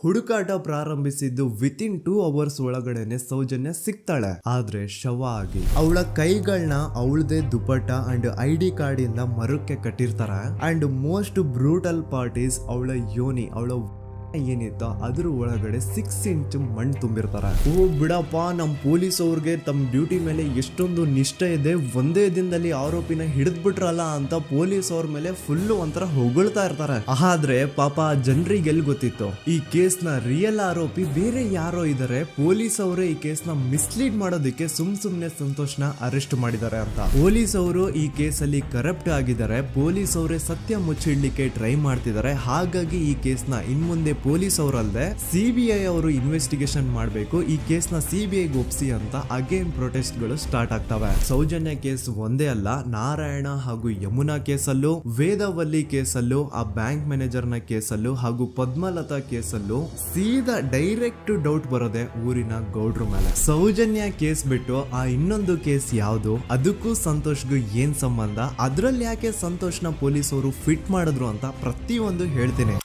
ಹುಡುಕಾಟ ಪ್ರಾರಂಭಿಸಿದ್ದು within 2 hours ಒಳಗಡೆನೆ ಸೌಜನ್ಯ ಸಿಗ್ತಾಳೆ, ಆದ್ರೆ ಶವ ಆಗಿ. ಅವಳ ಕೈಗಳನ್ನ ಅವಳದೇ ದುಪಟ್ಟ ಅಂಡ್ ID ಕಾರ್ಡ್ ಇಂದ ಮರಕ್ಕೆ ಕಟ್ಟಿರ್ತಾರೆ. And most brutal part is ಅವಳ ಯೋನಿ, ಅವಳ ಏನಿತ್ತು ಅದ್ರ ಒಳಗಡೆ 6 ಇಂಚ್ ಮಣ್ಣು ತುಂಬಿರ್ತಾರೆ. ಓ ಬಿಡಪ್ಪ, ನಮ್ ಪೊಲೀಸ್ ಅವ್ರಿಗೆ ತಮ್ಮ ಡ್ಯೂಟಿ ಮೇಲೆ ಎಷ್ಟೊಂದು ನಿಷ್ಠೆ ಇದೆ, ಒಂದೇ ದಿನದಲ್ಲಿ ಆರೋಪಿನ ಹಿಡಿದ್ಬಿಟ್ರಲ್ಲ ಅಂತ ಪೊಲೀಸ್ ಅವ್ರ ಮೇಲೆ ಫುಲ್ ಒಂಥರ ಹೊಗಳ್ತಾ ಇರ್ತಾರೆ. ಆದ್ರೆ ಪಾಪ ಜನರಿಗೆ ಎಲ್ಲಿ ಗೊತ್ತಿತ್ತು ಈ ಕೇಸ್ ನ ರಿಯಲ್ ಆರೋಪಿ ಬೇರೆ ಯಾರೋ ಇದಾರೆ, ಪೊಲೀಸ್ ಅವರೇ ಈ ಕೇಸ್ ನ ಮಿಸ್ಲೀಡ್ ಮಾಡೋದಕ್ಕೆ ಸುಮ್ನೆ ಸಂತೋಷ್ನ ಅರೆಸ್ಟ್ ಮಾಡಿದ್ದಾರೆ ಅಂತ. ಪೊಲೀಸ್ ಅವರು ಈ ಕೇಸ್ ಅಲ್ಲಿ ಕರಪ್ಟ್ ಆಗಿದ್ದಾರೆ, ಪೊಲೀಸ್ ಅವರೇ ಸತ್ಯ ಮುಚ್ಚಿಡ್ಲಿಕ್ಕೆ ಟ್ರೈ ಮಾಡ್ತಿದ್ದಾರೆ. ಹಾಗಾಗಿ ಈ ಕೇಸ್ ನ ಇನ್ಮುಂದೆ ಪೊಲೀಸ್ ಅವರಲ್ಲದೆ CBI ಅವರು ಇನ್ವೆಸ್ಟಿಗೇಷನ್ ಮಾಡಬೇಕು, ಈ ಕೇಸ್ ನ CBI ಒಪ್ಸಿ ಅಂತ ಅಗೇನ್ ಪ್ರೊಟೆಸ್ಟ್ ಗಳು ಸ್ಟಾರ್ಟ್ ಆಗ್ತವೆ. ಸೌಜನ್ಯ ಕೇಸ್ ಒಂದೇ ಅಲ್ಲ, ನಾರಾಯಣ ಹಾಗೂ ಯಮುನಾ ಕೇಸಲ್ಲೂ, ವೇದವಲ್ಲಿ ಕೇಸಲ್ಲೂ, ಆ ಬ್ಯಾಂಕ್ ಮ್ಯಾನೇಜರ್ ನ ಕೇಸಲ್ಲೂ ಹಾಗೂ ಪದ್ಮಲತಾ ಕೇಸಲ್ಲೂ ಸೀದಾ ಡೈರೆಕ್ಟ್ ಡೌಟ್ ಬರೋದೆ ಊರಿನ ಗೌಡ್ರ ಮೇಲೆ. ಸೌಜನ್ಯ ಕೇಸ್ ಬಿಟ್ಟು ಆ ಇನ್ನೊಂದು ಕೇಸ್ ಯಾವುದು, ಅದಕ್ಕೂ ಸಂತೋಷ್ಗೂ ಏನ್ ಸಂಬಂಧ, ಅದ್ರಲ್ಲಿ ಯಾಕೆ ಸಂತೋಷ್ನ ಪೊಲೀಸ್ ಅವರು ಫಿಟ್ ಮಾಡಿದ್ರು ಅಂತ ಪ್ರತಿಯೊಂದು ಹೇಳ್ತೀನಿ.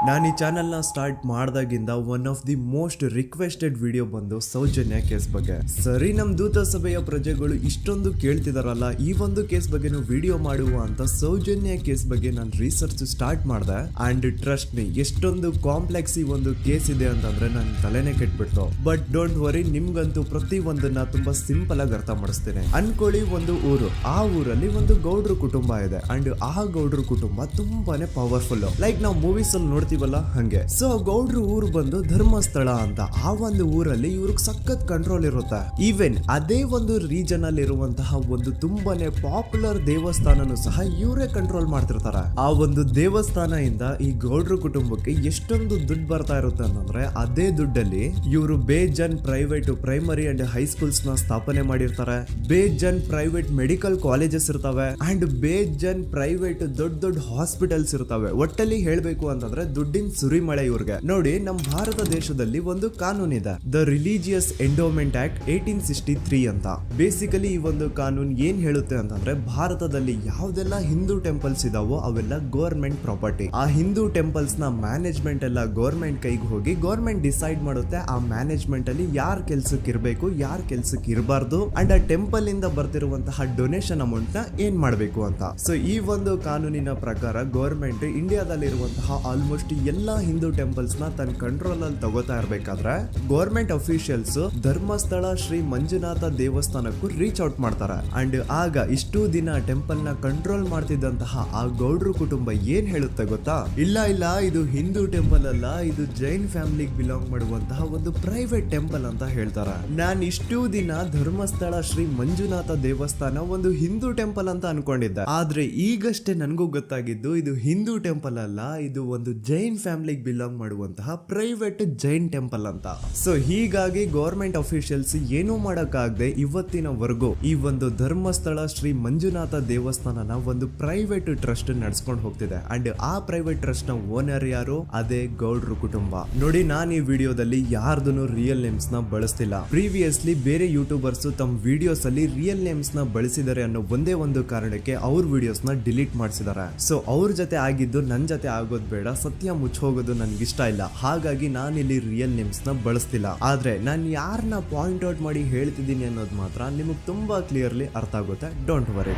ನಾನು ಈ ಚಾನೆಲ್ನ ಸ್ಟಾರ್ಟ್ ಮಾಡಿದಾಗಿಂದ one of the most requested video ಬಂದು ಸೌಜನ್ಯ ಕೇಸ್ ಬಗ್ಗೆ. ಸರಿ, ನಮ್ ದೂತ ಸಭೆಯ ಪ್ರಜೆಗಳು ಇಷ್ಟೊಂದು ಕೇಳ್ತಿದಾರಲ್ಲ, ಈ ಒಂದು ಕೇಸ್ ಬಗ್ಗೆನೂ ವಿಡಿಯೋ ಮಾಡುವ ಅಂತ ಸೌಜನ್ಯ ಕೇಸ್ ಬಗ್ಗೆ ನಾನು ರಿಸರ್ಚ್ ಸ್ಟಾರ್ಟ್ ಮಾಡಿದೆ. ಅಂಡ್ ಟ್ರಸ್ಟ್ ಮೀ, ಎಷ್ಟೊಂದು ಕಾಂಪ್ಲೆಕ್ಸ್ ಈ ಒಂದು ಕೇಸ್ ಇದೆ ಅಂತಂದ್ರೆ ನನ್ನ ತಲೆನೇ ಕೆಟ್ಬಿಡ್ತು. ಬಟ್ ಡೋಂಟ್ ವರಿ, ನಿಮ್ಗಂತೂ ಪ್ರತಿ ಒಂದನ್ನ ತುಂಬಾ ಸಿಂಪಲ್ ಆಗಿ ಅರ್ಥ ಮಾಡಿಸ್ತೇನೆ. ಅನ್ಕೊಳ್ಳಿ, ಒಂದು ಊರು, ಆ ಊರಲ್ಲಿ ಒಂದು ಗೌಡ್ರ ಕುಟುಂಬ ಇದೆ. ಅಂಡ್ ಆ ಗೌಡ್ರ ಕುಟುಂಬ ತುಂಬಾನೇ ಪವರ್ಫುಲ್, ಲೈಕ್ ನಾವು ಮೂವೀಸ್ ಅಲ್ಲಿ ನೋಡ್ತೀವಿ ಹಂಗೆ. ಸೊ ಗೌಡ್ರು ಊರು ಬಂದು ಧರ್ಮಸ್ಥಳ ಅಂತ. ಆ ಒಂದು ಊರಲ್ಲಿ ಇವ್ರಿಗೆ ಸಖತ್ ಕಂಟ್ರೋಲ್ ಇರುತ್ತೆ. ಈವನ್ ಅದೇ ಒಂದು ರೀಜನ್ ಅಲ್ಲಿ ಇರುವಂತಹ ಒಂದು ತುಂಬಾನೇ ಪಾಪ್ಯುಲರ್ ದೇವಸ್ಥಾನನು ಸಹ ಇವರೇ ಕಂಟ್ರೋಲ್ ಮಾಡ್ತಿರ್ತಾರೆ. ಆ ಒಂದು ದೇವಸ್ಥಾನ ಇಂದ ಈ ಗೌಡ್ರ ಕುಟುಂಬಕ್ಕೆ ಎಷ್ಟೊಂದು ದುಡ್ಡು ಬರ್ತಾ ಇರುತ್ತೆ ಅಂತಂದ್ರೆ, ಅದೇ ದುಡ್ಡಲ್ಲಿ ಇವರು ಬೇಜನ್ ಪ್ರೈವೇಟ್ ಪ್ರೈಮರಿ ಅಂಡ್ ಹೈಸ್ಕೂಲ್ಸ್ ನ ಸ್ಥಾಪನೆ ಮಾಡಿರ್ತಾರೆ, ಬೇಜನ್ ಪ್ರೈವೇಟ್ ಮೆಡಿಕಲ್ ಕಾಲೇಜಸ್ ಇರ್ತವೆ, ಅಂಡ್ ಬೇಜನ್ ಪ್ರೈವೇಟ್ ದೊಡ್ಡ ದೊಡ್ಡ ಹಾಸ್ಪಿಟಲ್ಸ್ ಇರ್ತವೆ. ಒಟ್ಟಲ್ಲಿ ಹೇಳ್ಬೇಕು ಅಂತಂದ್ರೆ ದುಡ್ಡಿನ ಸುರಿಮಳೆ ಇವ್ರಿಗೆ. ನೋಡಿ, ನಮ್ಮ ಭಾರತ ದೇಶದಲ್ಲಿ ಒಂದು ಕಾನೂನು ಇದೆ, ದ ರಿಲಿಜಿಯಸ್ ಎಂಡೋಮೆಂಟ್ ಆಕ್ಟ್ 1863 ಅಂತ. ಬೇಸಿಕಲಿ ಈ ಒಂದು ಕಾನೂನು ಏನ್ ಹೇಳುತ್ತೆ ಅಂತಂದ್ರೆ, ಭಾರತದಲ್ಲಿ ಯಾವ್ದೆಲ್ಲ ಹಿಂದೂ ಟೆಂಪಲ್ಸ್ ಇದಾವೋ ಅವೆಲ್ಲ ಗವರ್ಮೆಂಟ್ ಪ್ರಾಪರ್ಟಿ. ಆ ಹಿಂದೂ ಟೆಂಪಲ್ಸ್ ನ ಮ್ಯಾನೇಜ್ಮೆಂಟ್ ಎಲ್ಲ ಗವರ್ಮೆಂಟ್ ಕೈಗೆ ಹೋಗಿ ಗವರ್ಮೆಂಟ್ ಡಿಸೈಡ್ ಮಾಡುತ್ತೆ ಆ ಮ್ಯಾನೇಜ್ಮೆಂಟ್ ಅಲ್ಲಿ ಯಾರ್ ಕೆಲ್ಸಕ್ಕೆ ಇರಬೇಕು, ಯಾರ್ ಕೆಲ್ಸಕ್ಕೆ ಇರಬಾರ್ದು, ಅಂಡ್ ಆ ಟೆಂಪಲ್ ಇಂದ ಬರ್ತಿರುವಂತಹ ಡೊನೇಷನ್ ಅಮೌಂಟ್ ನ ಏನ್ ಮಾಡ್ಬೇಕು ಅಂತ. ಸೊ ಈ ಒಂದು ಕಾನೂನಿನ ಪ್ರಕಾರ ಗವರ್ಮೆಂಟ್ ಇಂಡಿಯಾದಲ್ಲಿ ಇರುವಂತಹ ಆಲ್ಮೋಸ್ಟ್ ಎಲ್ಲಾ ಹಿಂದೂ ಟೆಂಪಲ್ಸ್ ನ ತನ್ನ ಕಂಟ್ರೋಲ್ ಅಲ್ಲಿ ತಗೋತಾ ಇರ್ಬೇಕಾದ್ರೆ ಗವರ್ಮೆಂಟ್ ಅಫಿಷಿಯಲ್ಸ್ ಧರ್ಮಸ್ಥಳ ಶ್ರೀ ಮಂಜುನಾಥ ದೇವಸ್ಥಾನಕ್ಕೂ ರೀಚ್ ಔಟ್ ಮಾಡ್ತಾರೆ. ಅಂಡ್ ಆಗ ಇಷ್ಟು ದಿನ ಟೆಂಪಲ್ ನ ಕಂಟ್ರೋಲ್ ಮಾಡ್ತಿದ್ದಂತಹ ಆ ಗೌಡ್ರ ಕುಟುಂಬ ಏನ್ ಹೇಳುತ್ತೆ ಗೊತ್ತಾ, ಇಲ್ಲ ಇದು ಹಿಂದೂ ಟೆಂಪಲ್ ಅಲ್ಲ, ಇದು ಜೈನ್ ಫ್ಯಾಮಿಲಿಗೆ ಬಿಲಾಂಗ್ ಮಾಡುವಂತಹ ಒಂದು ಪ್ರೈವೇಟ್ ಟೆಂಪಲ್ ಅಂತ ಹೇಳ್ತಾರೆ. ನಾನ್ ಇಷ್ಟು ದಿನ ಧರ್ಮಸ್ಥಳ ಶ್ರೀ ಮಂಜುನಾಥ ದೇವಸ್ಥಾನ ಒಂದು ಹಿಂದೂ ಟೆಂಪಲ್ ಅಂತ ಅನ್ಕೊಂಡಿದ್ದೆ, ಆದ್ರೆ ಈಗಷ್ಟೇ ನನಗೂ ಗೊತ್ತಾಗಿದ್ದು ಇದು ಹಿಂದೂ ಟೆಂಪಲ್ ಅಲ್ಲ, ಇದು ಒಂದು ಜೈನ್ ಫ್ಯಾಮಿಲಿಗೆ ಬಿಲಾಂಗ್ ಮಾಡುವಂತಹ ಪ್ರೈವೇಟ್ ಜೈನ್ ಟೆಂಪಲ್ ಅಂತ. ಸೊ ಹೀಗಾಗಿ ಗವರ್ಮೆಂಟ್ ಅಫಿಷಿಯಲ್ಸ್ ಏನೂ ಮಾಡಕ್ಕಾಗದೆ ಇವತ್ತಿನವರೆಗೂ ಈ ಒಂದು ಧರ್ಮಸ್ಥಳ ಶ್ರೀ ಮಂಜುನಾಥ ದೇವಸ್ಥಾನನ ಒಂದು ಪ್ರೈವೇಟ್ ಟ್ರಸ್ಟ್ ನಡೆಸ್ಕೊಂಡು ಹೋಗ್ತಿದೆ. ಅಂಡ್ ಆ ಪ್ರೈವೇಟ್ ಟ್ರಸ್ಟ್ ನ ಓನರ್ ಯಾರು, ಅದೇ ಗೌಡ್ರ ಕುಟುಂಬ. ನೋಡಿ, ನಾನು ಈ ವಿಡಿಯೋದಲ್ಲಿ ಯಾರ್ದನ್ನು ರಿಯಲ್ ನೇಮ್ಸ್ ನ ಬಳಸ್ತಿಲ್ಲ. ಪ್ರೀವಿಯಸ್ಲಿ ಬೇರೆ ಯೂಟ್ಯೂಬರ್ಸ್ ತಮ್ಮ ವಿಡಿಯೋಸ್ ಅಲ್ಲಿ ರಿಯಲ್ ನೇಮ್ಸ್ ನ ಬಳಸಿದ್ದಾರೆ ಅನ್ನೋ ಒಂದೇ ಒಂದು ಕಾರಣಕ್ಕೆ ಅವ್ರ ವಿಡಿಯೋಸ್ ನ ಡಿಲೀಟ್ ಮಾಡಿಸಿದ್ದಾರೆ. ಸೊ ಅವ್ರ ಜೊತೆ ಆಗಿದ್ದು ನನ್ ಜೊತೆ ಆಗೋದ್ ಬೇಡ, ಸತ್ಯ ಮುಚ್ಚೋಗೋದು ನನ್ಗಿಷ್ಟ ಇಲ್ಲ. ಹಾಗಾಗಿ ನಾನಿಲ್ಲಿ ರಿಯಲ್ ನೇಮ್ಸ್ ನ ಬಳಸ್ತಿಲ್ಲ. ಆದ್ರೆ ನಾನು ಯಾರನ್ನ ಪಾಯಿಂಟ್ ಔಟ್ ಮಾಡಿ ಹೇಳ್ತಿದ್ದೀನಿ ಅನ್ನೋದು ಮಾತ್ರ ನಿಮಗೆ ತುಂಬಾ ಕ್ಲಿಯರ್ಲಿ ಅರ್ಥ ಆಗುತ್ತೆ. Don't worry.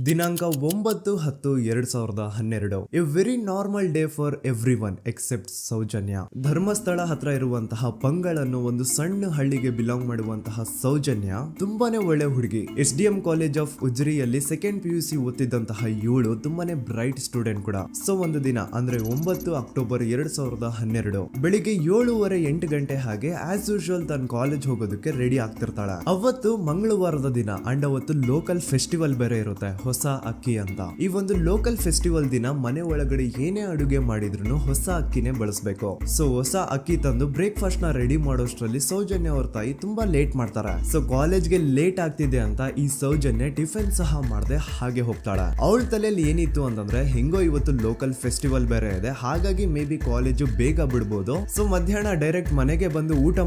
ದಿನಾಂಕ 9/10/2012. A very normal day for every one except Soujanya. Dharmasthala ಹತ್ರ ಇರುವಂತಹ ಪಂಗಳ್ ಅನ್ನೋ ಒಂದು ಸಣ್ಣ ಹಳ್ಳಿಗೆ ಬಿಲಾಂಗ್ ಮಾಡುವಂತಹ ಸೌಜನ್ಯ ತುಂಬಾನೇ ಒಳ್ಳೆ ಹುಡುಗಿ. SDM ಕಾಲೇಜ್ ಆಫ್ ಉಜ್ರಿಯಲ್ಲಿ 2nd PUC ಓದ್ತಿದ್ದಂತಹ ಇವಳು ತುಂಬಾನೇ ಬ್ರೈಟ್ ಸ್ಟೂಡೆಂಟ್ ಕೂಡ. ಸೊ ಒಂದು ದಿನ ಅಂದ್ರೆ 9 ಅಕ್ಟೋಬರ್ 2012 ಬೆಳಿಗ್ಗೆ 7:30-8 ಗಂಟೆ ಹಾಗೆ ಆಸ್ ಯೂಶುವಲ್ ತನ್ನ ಕಾಲೇಜ್ ಹೋಗೋದಕ್ಕೆ ರೆಡಿ ಆಗ್ತಿರ್ತಾಳೆ. ಅವತ್ತು ಮಂಗಳವಾರದ ದಿನ ಅಂಡ್ ಅವತ್ತು ಲೋಕಲ್ ಫೆಸ್ಟಿವಲ್ ಬೇರೆ ಇರುತ್ತೆ, ಹೊಸ ಅಕ್ಕಿ ಅಂತ. ಈ ಒಂದು ಲೋಕಲ್ ಫೆಸ್ಟಿವಲ್ ದಿನ ಮನೆ ಒಳಗಡೆ ಏನೇ ಅಡುಗೆ ಮಾಡಿದ್ರು ಹೊಸ ಅಕ್ಕಿನೇ ಬಳಸಬೇಕು. ಸೊ ಹೊಸ ಅಕ್ಕಿ ತಂದು ಬ್ರೇಕ್ಫಾಸ್ಟ್ ನ ರೆಡಿ ಮಾಡೋಷ್ಟ್ರಲ್ಲಿ ಸೌಜನ್ಯ ಅವ್ರ ತಾಯಿ ತುಂಬಾ ಲೇಟ್ ಮಾಡ್ತಾರೆ. ಸೊ ಕಾಲೇಜ್ಗೆ ಲೇಟ್ ಆಗ್ತಿದೆ ಅಂತ ಈ ಸೌಜನ್ಯ ಟಿಫಿನ್ ಸಹ ಮಾಡದೆ ಹಾಗೆ ಹೋಗ್ತಾಳೆ. ಅವಳ ತಲೆಯಲ್ಲಿ ಏನಿತ್ತು ಅಂತಂದ್ರೆ, ಹೆಂಗೋ ಇವತ್ತು ಲೋಕಲ್ ಫೆಸ್ಟಿವಲ್ ಬೇರೆ ಇದೆ, ಹಾಗಾಗಿ ಮೇ ಬಿ ಕಾಲೇಜು ಬೇಗ ಬಿಡ್ಬೋದು, ಸೊ ಮಧ್ಯಾಹ್ನ ಡೈರೆಕ್ಟ್ ಮನೆಗೆ ಬಂದು ಊಟ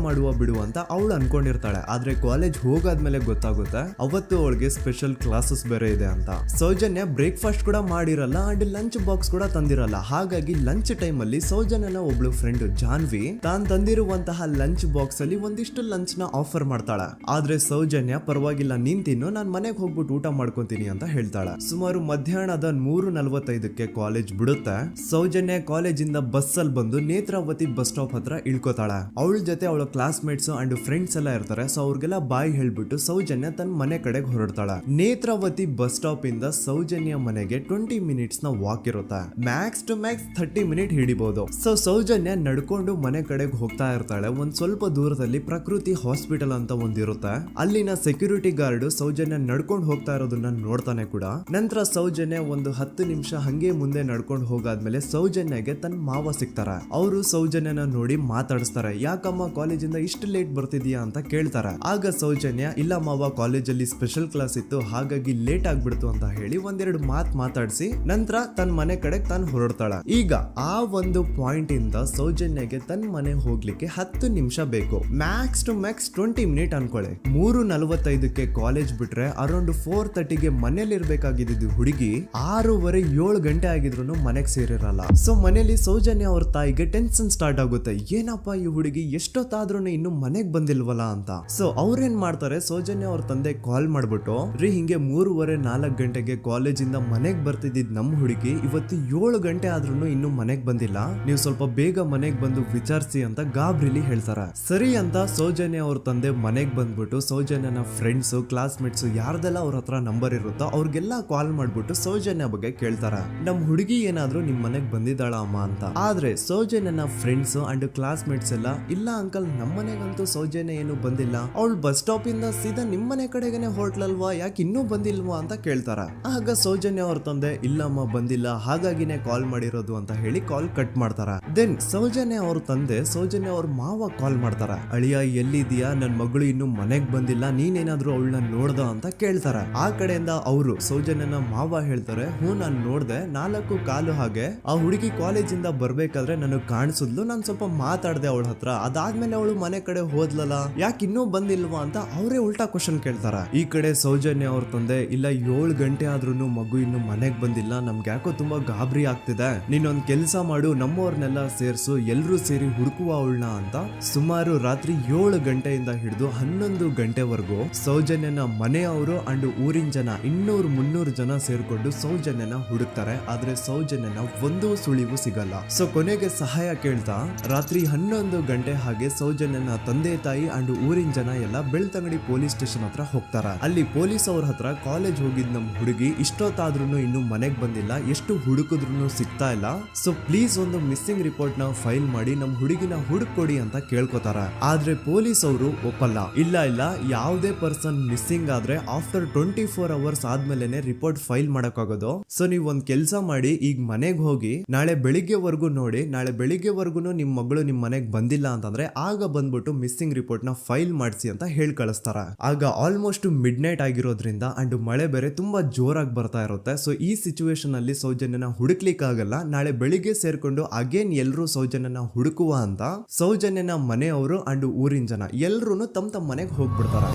ಬಿಡು ಅಂತ ಅವಳು ಅನ್ಕೊಂಡಿರ್ತಾಳೆ. ಆದ್ರೆ ಕಾಲೇಜ್ ಹೋಗಾದ್ಮೇಲೆ ಗೊತ್ತಾಗುತ್ತೆ ಅವತ್ತು ಅವಳಿಗೆ ಸ್ಪೆಷಲ್ ಕ್ಲಾಸಸ್ ಬೇರೆ ಇದೆ ಅಂತ. ಸೌಜನ್ಯ ಬ್ರೇಕ್ಫಾಸ್ಟ್ ಕೂಡ ಮಾಡಿರಲ್ಲ ಅಂಡ್ ಲಂಚ್ ಬಾಕ್ಸ್ ಕೂಡ ತಂದಿರಲ್ಲ. ಹಾಗಾಗಿ ಲಂಚ್ ಟೈಮ್ ಅಲ್ಲಿ ಸೌಜನ್ಯನ ಒಬ್ಳು ಫ್ರೆಂಡ್ ಜಾನ್ವಿ ತಾನ್ ತಂದಿರುವಂತಹ ಲಂಚ್ ಬಾಕ್ಸ್ ಅಲ್ಲಿ ಒಂದಿಷ್ಟು ಲಂಚ್ ನ ಆಫರ್ ಮಾಡ್ತಾಳೆ. ಆದ್ರೆ ಸೌಜನ್ಯ ಪರವಾಗಿಲ್ಲ ನೀನ್ ತಿನ್ನು, ನಾನ್ ಮನೆಗೆ ಹೋಗ್ಬಿಟ್ಟು ಊಟ ಮಾಡ್ಕೊಂತೀನಿ ಅಂತ ಹೇಳ್ತಾಳೆ. ಸುಮಾರು ಮಧ್ಯಾಹ್ನದ 3:45ಕ್ಕೆ ಕಾಲೇಜ್ ಬಿಡುತ್ತೆ. ಸೌಜನ್ಯ ಕಾಲೇಜ್ ಇಂದ ಬಸ್ ಅಲ್ಲಿ ಬಂದು ನೇತ್ರಾವತಿ ಬಸ್ ಸ್ಟಾಪ್ ಹತ್ರ ಇಳ್ಕೋತಾಳೆ. ಅವಳ ಜೊತೆ ಅವಳ ಕ್ಲಾಸ್ ಮೇಟ್ಸ್ ಅಂಡ್ ಫ್ರೆಂಡ್ಸ್ ಎಲ್ಲ ಇರ್ತಾರೆ. ಸೊ ಅವ್ರಿಗೆಲ್ಲ ಬಾಯ್ ಹೇಳ್ಬಿಟ್ಟು ಸೌಜನ್ಯ ತನ್ನ ಮನೆ ಕಡೆಗೆ ಹೊರಡ್ತಾಳೆ. ನೇತ್ರಾವತಿ ಬಸ್ ಸ್ಟಾಪ್ ಇಂದ ಸೌಜನ್ಯ ಮನೆಗೆ 20 ಮಿನಿಟ್ಸ್ ನ ವಾಕ್ ಇರುತ್ತೆ. ಮ್ಯಾಕ್ಸ್ ಟು ಮ್ಯಾಕ್ಸ್ 30 ಮಿನಿಟ್ ಹಿಡಿಬಹುದು. ಸೊ ಸೌಜನ್ಯ ನಡ್ಕೊಂಡು ಮನೆ ಕಡೆಗೆ ಹೋಗ್ತಾ ಇರ್ತಾಳೆ. ಒಂದ್ ಸ್ವಲ್ಪ ದೂರದಲ್ಲಿ ಪ್ರಕೃತಿ ಹಾಸ್ಪಿಟಲ್ ಅಂತ ಒಂದಿರುತ್ತೆ. ಅಲ್ಲಿನ ಸೆಕ್ಯೂರಿಟಿ ಗಾರ್ಡ್ ಸೌಜನ್ಯ ನಡ್ಕೊಂಡು ಹೋಗ್ತಾ ಇರೋದನ್ನ ನೋಡ್ತಾನೆ ಕೂಡ. ನಂತರ ಸೌಜನ್ಯ ಒಂದು 10 ನಿಮಿಷ ಹಂಗೆ ಮುಂದೆ ನಡ್ಕೊಂಡು ಹೋಗಾದ್ಮೇಲೆ ಸೌಜನ್ಯಗೆ ತನ್ನ ಮಾವ ಸಿಗ್ತಾರೆ. ಅವರು ಸೌಜನ್ಯನ ನೋಡಿ ಮಾತಾಡಿಸ್ತಾರೆ. ಯಾಕಮ್ಮ ಕಾಲೇಜಿಂದ ಇಷ್ಟು ಲೇಟ್ ಬರ್ತಿದ್ಯಾ ಅಂತ ಕೇಳ್ತಾರೆ. ಆಗ ಸೌಜನ್ಯ ಇಲ್ಲ ಮಾವ, ಕಾಲೇಜಲ್ಲಿ ಸ್ಪೆಷಲ್ ಕ್ಲಾಸ್ ಇತ್ತು ಹಾಗಾಗಿ ಲೇಟ್ ಆಗ್ಬಿಡ್ತು ಅಂತ ಹೇಳಿ ಒಂದೆರಡು ಮಾತಾಡಿಸಿ ನಂತರ ತನ್ನ ಮನೆ ಕಡೆ ತಾನು ಹೊರಡ್ತಾಳೆ. ಈಗ ಆ ಒಂದು ಪಾಯಿಂಟ್ ಇಂದ ಸೌಜನ್ಯಗೆ ತನ್ನ ಮನೆ ಹೋಗ್ಲಿಕ್ಕೆ 10 ನಿಮಿಷ ಬೇಕು. ಮ್ಯಾಕ್ಸ್ ಟು ಮ್ಯಾಕ್ಸ್ 20 ಮಿನಿಟ್ ಅನ್ಕೊಳ್ಳಿ. 3:45ಕ್ಕೆ ಕಾಲೇಜ್ ಬಿಟ್ರೆ ಅರೌಂಡ್ 4:30ಗೆ ಮನೇಲಿ ಇರ್ಬೇಕಾಗಿದ್ದು ಹುಡುಗಿ 6:30-7 ಗಂಟೆ ಆಗಿದ್ರು ಮನೆಗೆ ಸೇರಿರಲ್ಲ. ಸೊ ಮನೇಲಿ ಸೌಜನ್ಯ ಅವ್ರ ತಾಯಿಗೆ ಟೆನ್ಷನ್ ಸ್ಟಾರ್ಟ್ ಆಗುತ್ತೆ. ಏನಪ್ಪಾ ಈ ಹುಡುಗಿ ಎಷ್ಟೊತ್ತಾದ್ರೂ ಇನ್ನು ಮನೆಗ್ ಬಂದಿಲ್ವಲ್ಲ ಅಂತ. ಸೊ ಅವ್ರೇನ್ ಮಾಡ್ತಾರೆ, ಸೌಜನ್ಯ ಅವ್ರ ತಂದೆ ಕಾಲ್ ಮಾಡ್ಬಿಟ್ಟು ರೀ ಹಿಂಗೆ 3:30-4 ಗಂಟೆಗೆ ಕಾಲೇಜಿಂದ ಮನೆಗ್ ಬರ್ತಿದ್ದಿದ್ ನಮ್ ಹುಡುಗಿ ಇವತ್ತು 7 ಗಂಟೆ ಆದ್ರೂ ಇನ್ನು ಮನೆಗ್ ಬಂದಿಲ್ಲ, ನೀವು ಸ್ವಲ್ಪ ಬೇಗ ಮನೆಗ್ ಬಂದು ವಿಚಾರಿಸಿ ಅಂತ ಗಾಬ್ರಿಲಿ ಹೇಳ್ತಾರೆ. ಸರಿ ಅಂತ ಸೌಜನ್ಯ ಅವ್ರ ತಂದೆ ಮನೆಗ್ ಬಂದ್ಬಿಟ್ಟು ಸೌಜನ್ಯನ ಫ್ರೆಂಡ್ಸ್ ಕ್ಲಾಸ್ ಮೇಟ್ಸ್ ಯಾರ್ದೆಲ್ಲ ಅವ್ರ ಹತ್ರ ನಂಬರ್ ಇರುತ್ತೋ ಅವ್ರಿಗೆಲ್ಲ ಕಾಲ್ ಮಾಡ್ಬಿಟ್ಟು ಸೌಜನ್ಯ ಬಗ್ಗೆ ಕೇಳ್ತಾರ. ನಮ್ ಹುಡುಗಿ ಏನಾದ್ರೂ ನಿಮ್ ಮನೆಗ್ ಬಂದಿದ್ದಾಳ ಅಮ್ಮ ಅಂತ. ಆದ್ರೆ ಸೌಜನ್ಯನ ಫ್ರೆಂಡ್ಸ್ ಅಂಡ್ ಕ್ಲಾಸ್ ಮೇಟ್ಸ್ ಎಲ್ಲ ಇಲ್ಲ ಅಂಕಲ್ ನಮ್ಮ ಮನೆಗಂತೂ ಸೌಜನ್ಯ ಏನು ಬಂದಿಲ್ಲ, ಅವಳು ಬಸ್ ಸ್ಟಾಪ್ ಇಂದ ಸೀದಾ ನಿಮ್ ಮನೆ ಕಡೆಗೇನೆ ಹೊರಟ್ಲಲ್ವಾ, ಯಾಕೆ ಇನ್ನೂ ಬಂದಿಲ್ವಾ ಅಂತ ಕೇಳ್ತಾರ. ಆಗ ಸೌಜನ್ಯ ಅವ್ರ ತಂದೆ ಇಲ್ಲಮ್ಮ ಬಂದಿಲ್ಲ ಹಾಗಾಗಿನೇ ಕಾಲ್ ಮಾಡಿರೋದು ಅಂತ ಹೇಳಿ ಕಾಲ್ ಕಟ್ ಮಾಡ್ತಾರ. ದೆನ್ ಸೌಜನ್ಯ ಅವ್ರ ತಂದೆ ಸೌಜನ್ಯ ಅವ್ರ ಮಾವ ಕಾಲ್ ಮಾಡ್ತಾರ. ಅಳಿಯ ಎಲ್ಲಿದ್ಯಾ, ನನ್ ಮಗಳು ಇನ್ನು ಮನೆಗ್ ಬಂದಿಲ್ಲ, ನೀನೇನಾದ್ರೂ ಅವಳನ್ನ ನೋಡ್ದ ಅಂತ ಕೇಳ್ತಾರ. ಆ ಕಡೆಯಿಂದ ಅವರು ಸೌಜನ್ಯನ ಮಾವ ಹೇಳ್ತಾರೆ, ಹ್ಞೂ ನಾನ್ ನೋಡ್ದೆ, 4:15 ಹಾಗೆ ಆ ಹುಡುಗಿ ಕಾಲೇಜಿಂದ ಬರ್ಬೇಕಾದ್ರೆ ನನಗ್ ಕಾಣಿಸಿದ್ಲು, ನಾನ್ ಸ್ವಲ್ಪ ಮಾತಾಡ್ದೆ ಅವಳ ಹತ್ರ, ಅದಾದ್ಮೇಲೆ ಅವಳು ಮನೆ ಕಡೆ ಹೋದ್ಲಲ್ಲ, ಯಾಕೆ ಇನ್ನೂ ಬಂದಿಲ್ವಾ ಅಂತ ಅವರೇ ಉಲ್ಟಾ ಕ್ವಶನ್ ಕೇಳ್ತಾರ. ಈ ಕಡೆ ಸೌಜನ್ಯ ಅವ್ರ ತಂದೆ ಇಲ್ಲ 7 ಗಂಟೆ ಆದ್ರೂ ಮಗು ಇನ್ನು ಮನೆಗ್ ಬಂದಿಲ್ಲ, ನಮ್ಗೆ ಯಾಕೋ ತುಂಬಾ ಗಾಬರಿ ಆಗ್ತಿದೆ, ನೀನೊಂದ್ ಕೆಲ್ಸ ಮಾಡು, ನಮ್ಮವ್ರನ್ನೆಲ್ಲ ಸೇರ್ಸು, ಎಲ್ರೂ ಸೇರಿ ಹುಡುಕುವ ಅವಳನ್ನ ಅಂತ ಸುಮಾರು ರಾತ್ರಿ 7 ಗಂಟೆಯಿಂದ ಹಿಡಿದು 11 ಗಂಟೆವರೆಗೂ ಸೌಜನ್ಯನ ಮನೆಯವರು ಅಂಡ್ ಊರಿನ ಜನ 200-300 ಜನ ಸೇರ್ಕೊಂಡು ಸೌಜನ್ಯನ ಹುಡುಕ್ತಾರೆ. ಆದ್ರೆ ಸೌಜನ್ಯನ ಒಂದು ಸುಳಿವು ಸಿಗಲ್ಲ. ಸೊ ಕೊನೆಗೆ ಸಹಾಯ ಕೇಳ್ತಾ ರಾತ್ರಿ 11 ಗಂಟೆ ಹಾಗೆ ಸೌಜನ್ಯನ ತಂದೆ ತಾಯಿ ಅಂಡ್ ಊರಿನ ಜನ ಎಲ್ಲ ಬೆಳ್ತಂಗಡಿ ಪೊಲೀಸ್ ಸ್ಟೇಷನ್ ಹತ್ರ ಹೋಗ್ತಾರ. ಅಲ್ಲಿ ಪೊಲೀಸ್ ಅವ್ರ ಹತ್ರ ಕಾಲೇಜ್ ಹೋಗಿದ್ ನಮ್ ಹುಡುಗಿ ಇಷ್ಟೊತ್ತಾದ್ರೂ ಇನ್ನು ಮನೆಗ್ ಬಂದಿಲ್ಲ, ಎಷ್ಟು ಹುಡುಕಿದ್ರು ಸಿಗ್ತಾ ಇಲ್ಲ, ಸೊ ಪ್ಲೀಸ್ ಒಂದು ಮಿಸ್ಸಿಂಗ್ ರಿಪೋರ್ಟ್ ನ ಫೈಲ್ ಮಾಡಿ ನಮ್ ಹುಡುಗಿನ ಹುಡುಕೊಡಿ ಅಂತ ಕೇಳ್ಕೊತಾರ. ಆದ್ರೆ ಪೊಲೀಸ್ ಅವರು ಒಪ್ಪಲ್ಲ. ಇಲ್ಲ ಯಾವುದೇ ಪರ್ಸನ್ ಮಿಸ್ಸಿಂಗ್ ಆದ್ರೆ ಆಫ್ಟರ್ 24 ಅವರ್ಸ್ ಆದ್ಮೇಲೆನೆ ರಿಪೋರ್ಟ್ ಫೈಲ್ ಮಾಡಕ್ಕಾಗೋದು. ಸೊ ನೀವ್ ಒಂದ್ ಕೆಲ್ಸ ಮಾಡಿ, ಈಗ ಮನೆಗ್ ಹೋಗಿ ನಾಳೆ ಬೆಳಿಗ್ಗೆವರೆಗೂ ನೋಡಿ, ನಾಳೆ ಬೆಳಿಗ್ಗೆವರೆಗೂ ನಿಮ್ ಮಗಳು ನಿಮ್ ಮನೆಗ್ ಬಂದಿಲ್ಲ ಅಂತಂದ್ರೆ ಆಗ ಬಂದ್ಬಿಟ್ಟು ಮಿಸ್ಸಿಂಗ್ ರಿಪೋರ್ಟ್ ನ ಫೈಲ್ ಮಾಡಿಸಿ ಅಂತ ಹೇಳಿ ಕಳಿಸ್ತಾರ. ಆಗ ಆಲ್ಮೋಸ್ಟ್ ಮಿಡ್ ನೈಟ್ ಆಗಿರೋದ್ರಿಂದ ಅಂಡ್ ಮಳೆ ಬೇರೆ ತುಂಬಾ ಜೋರಾಗಿ ಬರ್ತಾ ಇರುತ್ತೆ. ಸೊ ಈ ಸಿಚುವೇಶನ್ ಅಲ್ಲಿ ಸೌಜನ್ಯನ ಹುಡುಕ್ಲಿಕ್ಕೆ ಆಗಲ್ಲ. ನಾಳೆ ಬೆಳಿಗ್ಗೆ ಸೇರ್ಕೊಂಡು ಅಗೇನ್ ಎಲ್ರು ಸೌಜನ್ಯನ ಹುಡುಕುವ ಅಂತ ಸೌಜನ್ಯನ ಮನೆಯವರು ಅಂಡ್ ಊರಿನ ಜನ ಎಲ್ರು ತಮ್ಮ ಮನೆಗೆ ಹೋಗ್ಬಿಡ್ತಾರ.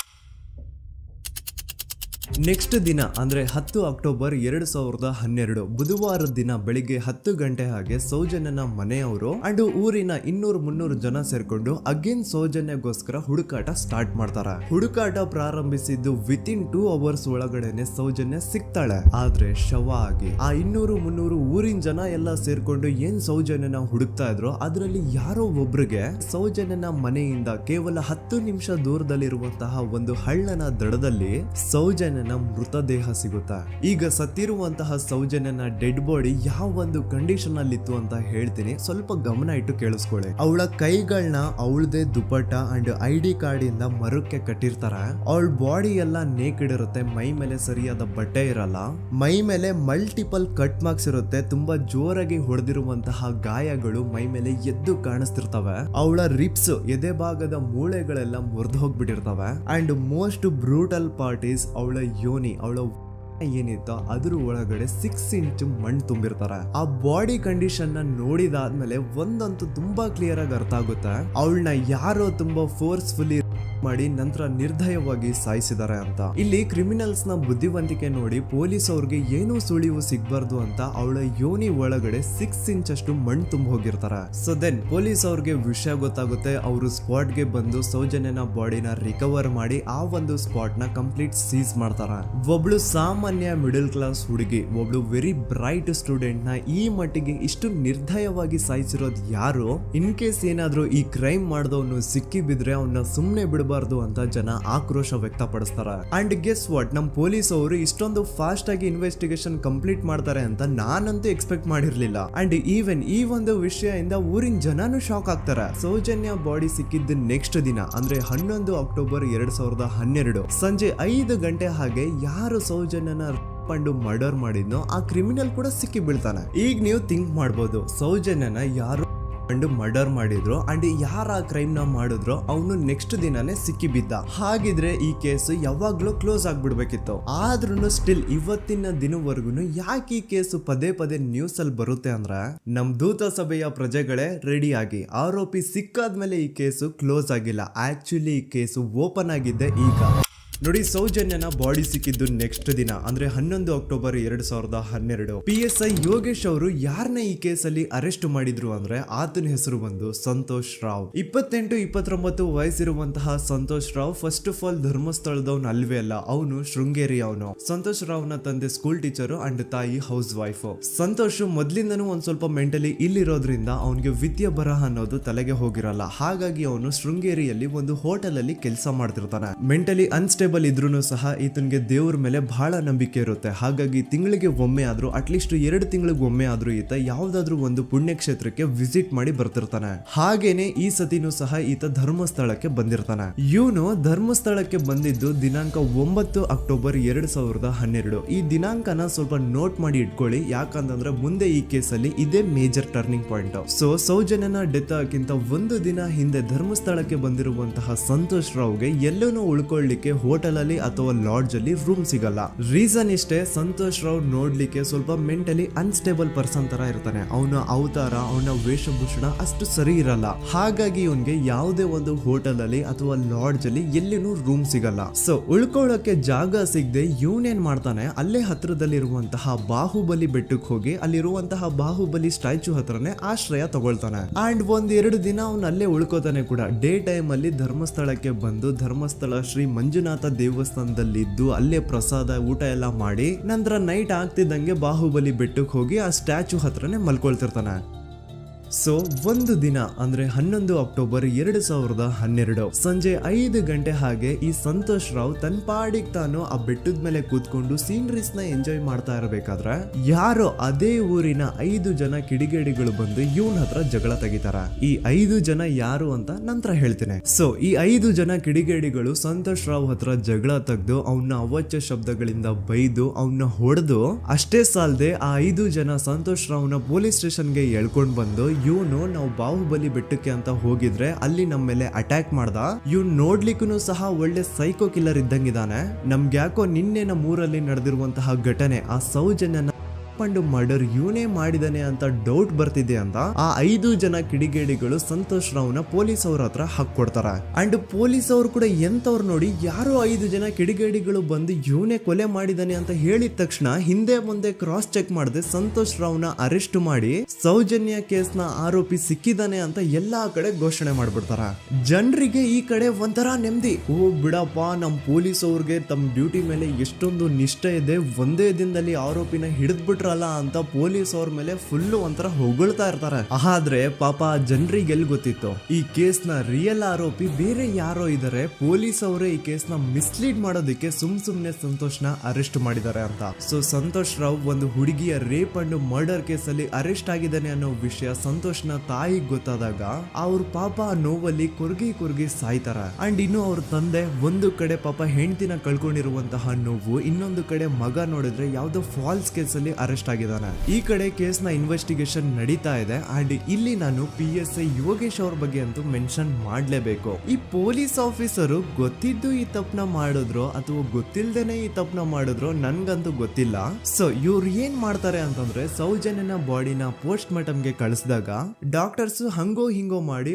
ನೆಕ್ಸ್ಟ್ ದಿನ ಅಂದ್ರೆ 10 ಅಕ್ಟೋಬರ್ 2012 ಬುಧವಾರದ ದಿನ ಬೆಳಿಗ್ಗೆ 10 ಗಂಟೆ ಹಾಗೆ ಸೌಜನ್ಯನ ಮನೆಯವರು ಅಂಡ್ ಊರಿನ 200-300 ಜನ ಸೇರ್ಕೊಂಡು ಅಗೇನ್ ಸೌಜನ್ಯಗೋಸ್ಕರ ಹುಡುಕಾಟ ಸ್ಟಾರ್ಟ್ ಮಾಡ್ತಾರ. ಹುಡುಕಾಟ ಪ್ರಾರಂಭಿಸಿದ್ದು ವಿತಿನ್ 2 ಅವರ್ಸ್ ಒಳಗಡೆನೆ ಸೌಜನ್ಯ ಸಿಗ್ತಾಳೆ. ಆದ್ರೆ ಶವ ಆಗಿ ಆ 200-300 ಊರಿನ ಜನ ಎಲ್ಲ ಸೇರ್ಕೊಂಡು ಏನ್ ಸೌಜನ್ಯನ ಹುಡುಕ್ತಾ ಇದ್ರು ಅದರಲ್ಲಿ ಯಾರೋ ಒಬ್ರಿಗೆ ಸೌಜನ್ಯನ ಮನೆಯಿಂದ ಕೇವಲ 10 ನಿಮಿಷ ದೂರದಲ್ಲಿರುವಂತಹ ಒಂದು ಹಳ್ಳನ ದಡದಲ್ಲಿ ಸೌಜನ್ಯನ ಮೃತದೇಹ ಸಿಗುತ್ತಾ. ಈಗ ಸತ್ತಿರುವಂತಹ ಸೌಜನ್ಯನ ಡೆಡ್ ಬಾಡಿ ಯಾವ ಒಂದು ಕಂಡೀಷನ್ ಅಲ್ಲಿ ಇತ್ತು ಅಂತ ಹೇಳ್ತೀನಿ, ಸ್ವಲ್ಪ ಗಮನ ಇಟ್ಟು ಕೇಳಿಸ್ಕೊಳ್ಳಿ. ಅವಳ ಕೈಗಳನ್ನ ಅವಳದೇ ದುಪಟ್ಟ ಅಂಡ್ ID ಕಾರ್ಡ್ ಇಂದ ಮರಕ್ಕೆ ಕಟ್ಟಿರ್ತಾರ. ಅವಳ ಬಾಡಿ ಎಲ್ಲ ನೇಕೆಡ್ ಇರುತ್ತೆ, ಮೈ ಮೇಲೆ ಸರಿಯಾದ ಬಟ್ಟೆ ಇರಲ್ಲ, ಮೈ ಮೇಲೆ ಮಲ್ಟಿಪಲ್ ಕಟ್ ಮಾರ್ಕ್ಸ್ ಇರುತ್ತೆ, ತುಂಬಾ ಜೋರಾಗಿ ಹೊಡೆದಿರುವಂತಹ ಗಾಯಗಳು ಮೈ ಮೇಲೆ ಎದ್ದು ಕಾಣಿಸ್ತಿರ್ತವೆ. ಅವಳ ರಿಪ್ಸ್ ಎದೆ ಭಾಗದ ಮೂಳೆಗಳೆಲ್ಲ ಮುರಿದು ಹೋಗ್ಬಿಟ್ಟಿರ್ತವೆ and most brutal part is ಅವಳ ಯೋನಿ, ಅವಳ ಏನಿತ್ತು ಅದ್ರ ಒಳಗಡೆ 6 ಇಂಚ್ ಮಣ್ಣು ತುಂಬಿರ್ತಾರೆ. ಆ ಬಾಡಿ ಕಂಡೀಷನ್ ನ ನೋಡಿದಾದ್ಮೇಲೆ ಒಂದಂತೂ ತುಂಬಾ ಕ್ಲಿಯರ್ ಆಗಿ ಅರ್ಥ ಆಗುತ್ತೆ, ಅವಳನ್ನ ಯಾರೋ ತುಂಬಾ ಫೋರ್ಸ್ಫುಲಿ ಮಾಡಿ ನಂತರ ನಿರ್ದಯವಾಗಿ ಸಾಯಿಸಿದ್ದಾರೆ ಅಂತ. ಇಲ್ಲಿ ಕ್ರಿಮಿನಲ್ಸ್ ನ ಬುದ್ಧಿವಂತಿಕೆ ನೋಡಿ ಪೊಲೀಸ್ ಅವ್ರಿಗೆ ಏನೂ ಸುಳಿವು ಸಿಗ್ಬಾರ್ದು ಅಂತ ಅವಳ ಯೋನಿ ಒಳಗಡೆ 6 ಇಂಚ್ ಅಷ್ಟು ಮಣ್ಣು ತುಂಬ ಹೋಗಿರ್ತಾರೆ. ಸೊ ದೆನ್ ಪೊಲೀಸ್ ಅವ್ರಿಗೆ ವಿಷಯ ಗೊತ್ತಾಗುತ್ತೆ. ಅವರು ಸ್ಪಾಟ್ ಗೆ ಬಂದು ಸೌಜನ್ಯನ ಬಾಡಿನ ರಿಕವರ್ ಮಾಡಿ ಆ ಒಂದು ಸ್ಪಾಟ್ ನ ಕಂಪ್ಲೀಟ್ ಸೀಸ್ ಮಾಡ್ತಾರೆ. ಒಬ್ಳು ಸಾಮಾನ್ಯ ಮಿಡಲ್ ಕ್ಲಾಸ್ ಹುಡುಗಿ, ಒಬ್ಳು ವೆರಿ ಬ್ರೈಟ್ ಸ್ಟೂಡೆಂಟ್ ನ ಈ ಮಟ್ಟಿಗೆ ಇಷ್ಟು ನಿರ್ದಯವಾಗಿ ಸಾಯಿಸಿರೋದು ಯಾರು? ಇನ್ ಕೇಸ್ ಏನಾದ್ರೂ ಈ ಕ್ರೈಮ್ ಮಾಡಿದವನು ಸಿಕ್ಕಿ ಬಿದ್ರೆ ಅವನ್ನ ಸುಮ್ನೆ ಬಿಡಬಾರ್ದು ಅಂತ ಜನ ಆಕ್ರೋಶ ವ್ಯಕ್ತಪಡಿಸ್ತಾರೆ. ಅಂಡ್ ಗೆಸ್ ವಾಟ್, ನಮ್ ಪೊಲೀಸ್ ಅವರು ಇಷ್ಟೊಂದು ಫಾಸ್ಟ್ ಆಗಿ ಇನ್ವೆಸ್ಟಿಗೇಷನ್ ಕಂಪ್ಲೀಟ್ ಮಾಡ್ತಾರೆ ಅಂತ ನಾನಂತೂ ಎಕ್ಸ್ಪೆಕ್ಟ್ ಮಾಡಿರ್ಲಿಲ್ಲ. ಅಂಡ್ ಈವನ್ ಈ ಒಂದು ವಿಷಯದಿಂದ ಊರಿನ ಜನನು ಶಾಕ್ ಆಗ್ತಾರೆ. ಸೌಜನ್ಯ ಬಾಡಿ ಸಿಕ್ಕಿದ್ದ ನೆಕ್ಸ್ಟ್ ದಿನ ಅಂದ್ರೆ 11 ಅಕ್ಟೋಬರ್ 2012 ಸಂಜೆ 5 ಗಂಟೆ ಹಾಗೆ ಯಾರು ಸೌಜನ್ಯನ ಪಂಡು ಮರ್ಡರ್ ಮಾಡಿದ್ನೋ ಆ ಕ್ರಿಮಿನಲ್ ಕೂಡ ಸಿಕ್ಕಿ ಬೀಳ್ತಾನೆ. ಈಗ ನೀವು ಥಿಂಕ್ ಮಾಡ್ಬೋದು, ಸೌಜನ್ಯನ ಯಾರು ಮರ್ಡರ್ ಮಾಡಿದ್ರು ಅಂಡ್ ಯಾರ ಕ್ರೈಮ್ ನ ಮಾಡಿದ್ರು ಅವನು ನೆಕ್ಸ್ಟ್ ದಿನಾನೇ ಸಿಕ್ಕಿ ಬಿದ್ದ. ಹಾಗಿದ್ರೆ ಈ ಕೇಸ್ ಯಾವಾಗ್ಲೂ ಕ್ಲೋಸ್ ಆಗ್ಬಿಡ್ಬೇಕಿತ್ತು. ಆದ್ರೂ ಸ್ಟಿಲ್ ಇವತ್ತಿನ ದಿನವರೆಗೂ ಯಾಕೆ ಈ ಕೇಸ್ ಪದೇ ಪದೇ ನ್ಯೂಸ್ ಅಲ್ಲಿ ಬರುತ್ತೆ ಅಂದ್ರೆ, ನಮ್ ದೂತ ಸಭೆಯ ಪ್ರಜೆಗಳೇ ರೆಡಿ ಆಗಿ, ಆರೋಪಿ ಸಿಕ್ಕಾದ್ಮೇಲೆ ಈ ಕೇಸು ಕ್ಲೋಸ್ ಆಗಿಲ್ಲ. ಆಕ್ಚುಲಿ ಈ ಕೇಸು ಓಪನ್ ಆಗಿದ್ದೆ ಈಗ. ನೋಡಿ, ಸೌಜನ್ಯನ ಬಾಡಿ ಸಿಕ್ಕಿದ್ದು ನೆಕ್ಸ್ಟ್ ದಿನ ಅಂದ್ರೆ 11 ಅಕ್ಟೋಬರ್ 2012. PSI ಯೋಗೇಶ್ ಅವರು ಯಾರನ್ನ ಈ ಕೇಸಲ್ಲಿ ಅರೆಸ್ಟ್ ಮಾಡಿದ್ರು ಅಂದ್ರೆ ಆತನ ಹೆಸರು ಬಂದು ಸಂತೋಷ್ ರಾವ್. 28-29 ವಯಸ್ಸಿರುವಂತಹ Santosh Rao first of all ಧರ್ಮಸ್ಥಳದವನು ಅಲ್ವೇ ಅಲ್ಲ, ಅವನು ಶೃಂಗೇರಿ ಅವನು. ಸಂತೋಷ್ ರಾವ್ ನ ತಂದೆ ಸ್ಕೂಲ್ ಟೀಚರು ಅಂಡ್ ತಾಯಿ ಹೌಸ್ ವೈಫ್. ಸಂತೋಷ್ ಮೊದ್ಲಿಂದನೂ ಒಂದ್ ಸ್ವಲ್ಪ ಮೆಂಟಲಿ ಇಲ್ಲಿರೋದ್ರಿಂದ ಅವನಿಗೆ ವಿದ್ಯೆ ಬರಹ ಅನ್ನೋದು ತಲೆಗೆ ಹೋಗಿರಲ್ಲ. ಹಾಗಾಗಿ ಅವನು ಶೃಂಗೇರಿಯಲ್ಲಿ ಒಂದು ಹೋಟೆಲ್ ಅಲ್ಲಿ ಕೆಲಸ ಮಾಡ್ತಿರ್ತಾನೆ. ಮೆಂಟಲಿ ಅನ್ಸ್ಟೇಬಲ್ ಇದ್ರೂ ಸಹ ಈತನಿಗೆ ದೇವ್ರ ಮೇಲೆ ಬಹಳ ನಂಬಿಕೆ ಇರುತ್ತೆ. ಹಾಗಾಗಿ ತಿಂಗಳಿಗೆ ಒಮ್ಮೆ ಆದ್ರೂ, ಅಟ್ಲೀಸ್ಟ್ 2 ತಿಂಗಳಿಗೆ ಒಮ್ಮೆ ಆದ್ರೂ ಈತ ಯಾವ್ದಾದ್ರು ಒಂದು ಪುಣ್ಯಕ್ಷೇತ್ರಕ್ಕೆ ವಿಸಿಟ್ ಮಾಡಿ ಬರ್ತಿರ್ತಾನೆ. ಹಾಗೇನೆ ಈ ಸತಿನೂ ಸಹ ಈತ ಧರ್ಮಸ್ಥಳಕ್ಕೆ ಬಂದಿರ್ತಾನೆ. ಇವನು ಧರ್ಮಸ್ಥಳಕ್ಕೆ ಬಂದಿದ್ದು ದಿನಾಂಕ 9 ಅಕ್ಟೋಬರ್ 2012. ಈ ದಿನಾಂಕನ ಸ್ವಲ್ಪ ನೋಟ್ ಮಾಡಿ ಇಟ್ಕೊಳ್ಳಿ, ಯಾಕಂತಂದ್ರೆ ಮುಂದೆ ಈ ಕೇಸಲ್ಲಿ ಇದೇ ಮೇಜರ್ ಟರ್ನಿಂಗ್ ಪಾಯಿಂಟ್. ಸೊ ಸೌಜನ್ಯನ ಡೆತ್ ಆಗಿಂತ ಒಂದು ದಿನ ಹಿಂದೆ ಧರ್ಮಸ್ಥಳಕ್ಕೆ ಬಂದಿರುವಂತಹ ಸಂತೋಷ್ ರಾವ್ಗೆ ಎಲ್ಲೂ ಉಳ್ಕೊಳ್ಳಿಕ್ಕೆ ಹೋಟೆಲ್ ಅಲ್ಲಿ ಅಥವಾ ಲಾಡ್ಜ್ ಅಲ್ಲಿ ರೂಮ್ ಸಿಗಲ್ಲ. ರೀಸನ್ ಇಷ್ಟೇ, ಸಂತೋಷ್ ರಾವ್ ನೋಡ್ಲಿಕ್ಕೆ ಸ್ವಲ್ಪ ಮೆಂಟಲಿ ಅನ್ಸ್ಟೇಬಲ್ ಪರ್ಸನ್ ತರ ಇರ್ತಾನೆ. ಅವನ ಅವತಾರ, ಅವನ ವೇಷಭೂಷಣ ಅಷ್ಟು ಸರಿ ಇರಲ್ಲ. ಹಾಗಾಗಿ ಇವನ್ಗೆ ಯಾವುದೇ ಒಂದು ಹೋಟೆಲ್ ಅಲ್ಲಿ ಅಥವಾ ಲಾಡ್ಜ್ ಅಲ್ಲಿ ಎಲ್ಲಿನೂ ರೂಮ್ ಸಿಗಲ್ಲ. ಸೊ ಉಳ್ಕೊಳ್ಳೋಕೆ ಜಾಗ ಸಿಗದೆ ಇವನೇನ್ ಮಾಡ್ತಾನೆ, ಅಲ್ಲೇ ಹತ್ರದಲ್ಲಿರುವಂತಹ ಬಾಹುಬಲಿ ಬೆಟ್ಟಕ್ಕೆ ಹೋಗಿ ಅಲ್ಲಿರುವಂತಹ ಬಾಹುಬಲಿ ಸ್ಟ್ಯಾಚು ಹತ್ರನೇ ಆಶ್ರಯ ತಗೊಳ್ತಾನೆ. ಅಂಡ್ 1-2 ದಿನ ಅವನು ಅಲ್ಲೇ ಉಳ್ಕೋತಾನೆ ಕೂಡ. ಡೇ ಟೈಮ್ ಅಲ್ಲಿ ಧರ್ಮಸ್ಥಳಕ್ಕೆ ಬಂದು ಧರ್ಮಸ್ಥಳ ಶ್ರೀ ಮಂಜುನಾಥ ದೇವಸ್ಥಾನದಲ್ಲಿದ್ದು ಅಲ್ಲೇ ಪ್ರಸಾದ ಊಟ ಎಲ್ಲ ಮಾಡಿ ನಂತರ ನೈಟ್ ಆಗ್ತಿದ್ದಂಗೆ ಬಾಹುಬಲಿ ಬೆಟ್ಟಕ್ಕೆ ಹೋಗಿ ಆ ಸ್ಟ್ಯಾಚು ಹತ್ರನೇ ಮಲ್ಕೊಳ್ತಿರ್ತಾನೆ. ಸೊ ಒಂದು ದಿನ ಅಂದ್ರೆ 11 ಅಕ್ಟೋಬರ್ 2012 ಸಂಜೆ 5 ಗಂಟೆ ಹಾಗೆ ಈ ಸಂತೋಷ್ ರಾವ್ ತನ್ನ ಪಾಡಿಗೆ ತಾನು ಆ ಬೆಟ್ಟದ ಮೇಲೆ ಕೂತ್ಕೊಂಡು ಸೀನರೀಸ್ ನ ಎಂಜಾಯ್ ಮಾಡ್ತಾ ಇರಬೇಕಾದ್ರೆ ಯಾರೋ ಅದೇ ಊರಿನ 5 ಜನ ಕಿಡಿಗೇಡಿಗಳು ಬಂದು ಇವನ್ ಹತ್ರ ಜಗಳ ತೆಗಿತಾರ. ಈ 5 ಜನ ಯಾರು ಅಂತ ನಂತರ ಹೇಳ್ತೀನಿ. ಸೊ ಈ 5 ಜನ ಕಿಡಿಗೇಡಿಗಳು ಸಂತೋಷ್ ರಾವ್ ಹತ್ರ ಜಗಳ ತೆಗೆದು ಅವನ್ನ ಅವಾಚ್ಯ ಶಬ್ದಗಳಿಂದ ಬೈದು ಅವನ್ನ ಹೊಡೆದು, ಅಷ್ಟೇ ಸಾಲದೆ ಆ 5 ಜನ ಸಂತೋಷ್ ರಾವ್ನ ಪೊಲೀಸ್ ಸ್ಟೇಷನ್ಗೆ ಎಳ್ಕೊಂಡ್ ಬಂದು ಇವನು ನಾವು ಬಾಹುಬಲಿ ಬೆಟ್ಟಕ್ಕೆ ಅಂತ ಹೋಗಿದ್ರೆ ಅಲ್ಲಿ ನಮ್ಮ ಮೇಲೆ ಅಟ್ಯಾಕ್ ಮಾಡ್ದ, ಇವ್ನು ನೋಡ್ಲಿಕ್ಕೂ ಸಹ ಒಳ್ಳೆ ಸೈಕೋ ಕಿಲ್ಲರ್ ಇದ್ದಂಗಿದಾನೆ, ನಮ್ಗೆ ಯಾಕೋ ನಿನ್ನೆ ನಮ್ಮೂರಲ್ಲಿ ನಡೆದಿರುವಂತಹ ಘಟನೆ ಆ ಸೌಜನ್ಯನ ಮರ್ಡರ್ ಇವನೇ ಮಾಡಿದಾನೆ ಅಂತ ಡೌಟ್ ಬರ್ತಿದೆ ಅಂತ ಆ 5 ಜನ ಕಿಡಿಗೇಡಿಗಳು ಸಂತೋಷ್ ರಾವ್ನ ಪೊಲೀಸ್ ಅವ್ರ ಹತ್ರ ಹಾಕೊಡ್ತಾರ. ಅಂಡ್ ಪೊಲೀಸ್ ಅವರು ಕೂಡ ಎಂತವ್ರು ನೋಡಿ, ಯಾರೋ 5 ಜನ ಕಿಡಿಗೇಡಿಗಳು ಬಂದು ಇವನೇ ಕೊಲೆ ಮಾಡಿದಾನೆ ಅಂತ ಹೇಳಿದ ತಕ್ಷಣ ಹಿಂದೆ ಮುಂದೆ ಕ್ರಾಸ್ ಚೆಕ್ ಮಾಡದೆ ಸಂತೋಷ್ ರಾವ್ನ ಅರೆಸ್ಟ್ ಮಾಡಿ ಸೌಜನ್ಯ ಕೇಸ್ ನ ಆರೋಪಿ ಸಿಕ್ಕಿದಾನೆ ಅಂತ ಎಲ್ಲಾ ಕಡೆ ಘೋಷಣೆ ಮಾಡ್ಬಿಡ್ತಾರ. ಜನರಿಗೆ ಈ ಕಡೆ ಒಂಥರ ನೆಮ್ಮದಿ, ಓ ಬಿಡಪ್ಪ ನಮ್ ಪೊಲೀಸ್ ಅವ್ರಿಗೆ ತಮ್ಮ ಡ್ಯೂಟಿ ಮೇಲೆ ಎಷ್ಟೊಂದು ನಿಷ್ಠೆ ಇದೆ, ಒಂದೇ ದಿನದಲ್ಲಿ ಆರೋಪಿನ ಹಿಡಿದ್ಬಿಟ್ರ ಅಂತ ಪೊಲೀಸ್ ಅವ್ರ ಮೇಲೆ ಫುಲ್ ಒಂಥರ ಹೊಗಳ್ತಾ ಇರ್ತಾರೆ. ಆದ್ರೆ ಪಾಪ ಜನರಿಗೆ ಎಲ್ಲಿ ಗೊತ್ತಿತ್ತು ಈ ಕೇಸ್ ನ ರಿಯಲ್ ಆರೋಪಿ ಬೇರೆ ಯಾರೋ ಇದಾರೆ, ಪೊಲೀಸ್ ಅವರೇ ಈ ಕೇಸ್ ನ ಮಿಸ್ಲೀಡ್ ಮಾಡೋದಕ್ಕೆ ಸುಮ್ನೆ ಸಂತೋಷ್ ನ ಅರೆಸ್ಟ್ ಮಾಡಿದ್ದಾರೆ ಅಂತ. ಸೊ ಸಂತೋಷ್ ರಾವ್ ಒಂದು ಹುಡುಗಿಯ ರೇಪ್ ಅಂಡ್ ಮರ್ಡರ್ ಕೇಸ್ ಅಲ್ಲಿ ಅರೆಸ್ಟ್ ಆಗಿದ್ದಾನೆ ಅನ್ನೋ ವಿಷಯ ಸಂತೋಷ್ ನ ತಾಯಿಗೆ ಗೊತ್ತಾದಾಗ ಅವ್ರ ಪಾಪ ನೋವಲ್ಲಿ ಕೊರ್ಗಿ ಸಾಯ್ತಾರ. ಅಂಡ್ ಇನ್ನು ಅವ್ರ ತಂದೆ ಒಂದು ಕಡೆ ಪಾಪ ಹೆಂಡತಿನ ಕಳ್ಕೊಂಡಿರುವಂತಹ ನೋವು, ಇನ್ನೊಂದು ಕಡೆ ಮಗ ನೋಡಿದ್ರೆ ಯಾವ್ದೋ ಫಾಲ್ಸ್ ಕೇಸ್ ಅಲ್ಲಿ ಅರೆಸ್ಟ್ ಆಗಿದ್ದಾನೆ. ಈ ಕಡೆ ಕೇಸ್ ನ ಇನ್ವೆಸ್ಟಿಗೇಷನ್ ನಡೀತಾ ಇದೆ. ಅಂಡ್ ಇಲ್ಲಿ ನಾನು PSI ಯೋಗೇಶ್ ಅವ್ರ ಬಗ್ಗೆ ಅಂತೂ ಮೆನ್ಷನ್ ಮಾಡ್ಲೇಬೇಕು. ಈ ಪೊಲೀಸ್ ಆಫೀಸರು ಗೊತ್ತಿದ್ದು ಈ ತಪ್ಪನ ಮಾಡಿದ್ರು ಅಥವಾ ಗೊತ್ತಿಲ್ದೇನೆ ಈ ತಪ್ಪನ ಮಾಡಿದ್ರು ನನ್ಗಂತೂ ಗೊತ್ತಿಲ್ಲ. ಸೊ ಇವ್ರು ಏನ್ ಮಾಡ್ತಾರೆ ಅಂತಂದ್ರೆ, ಸೌಜನ್ಯನ ಬಾಡಿನ ಪೋಸ್ಟ್ ಮಾರ್ಟಮ್ಗೆ ಕಳಿಸಿದಾಗ ಡಾಕ್ಟರ್ಸ್ ಹಂಗೋ ಹಿಂಗೋ ಮಾಡಿ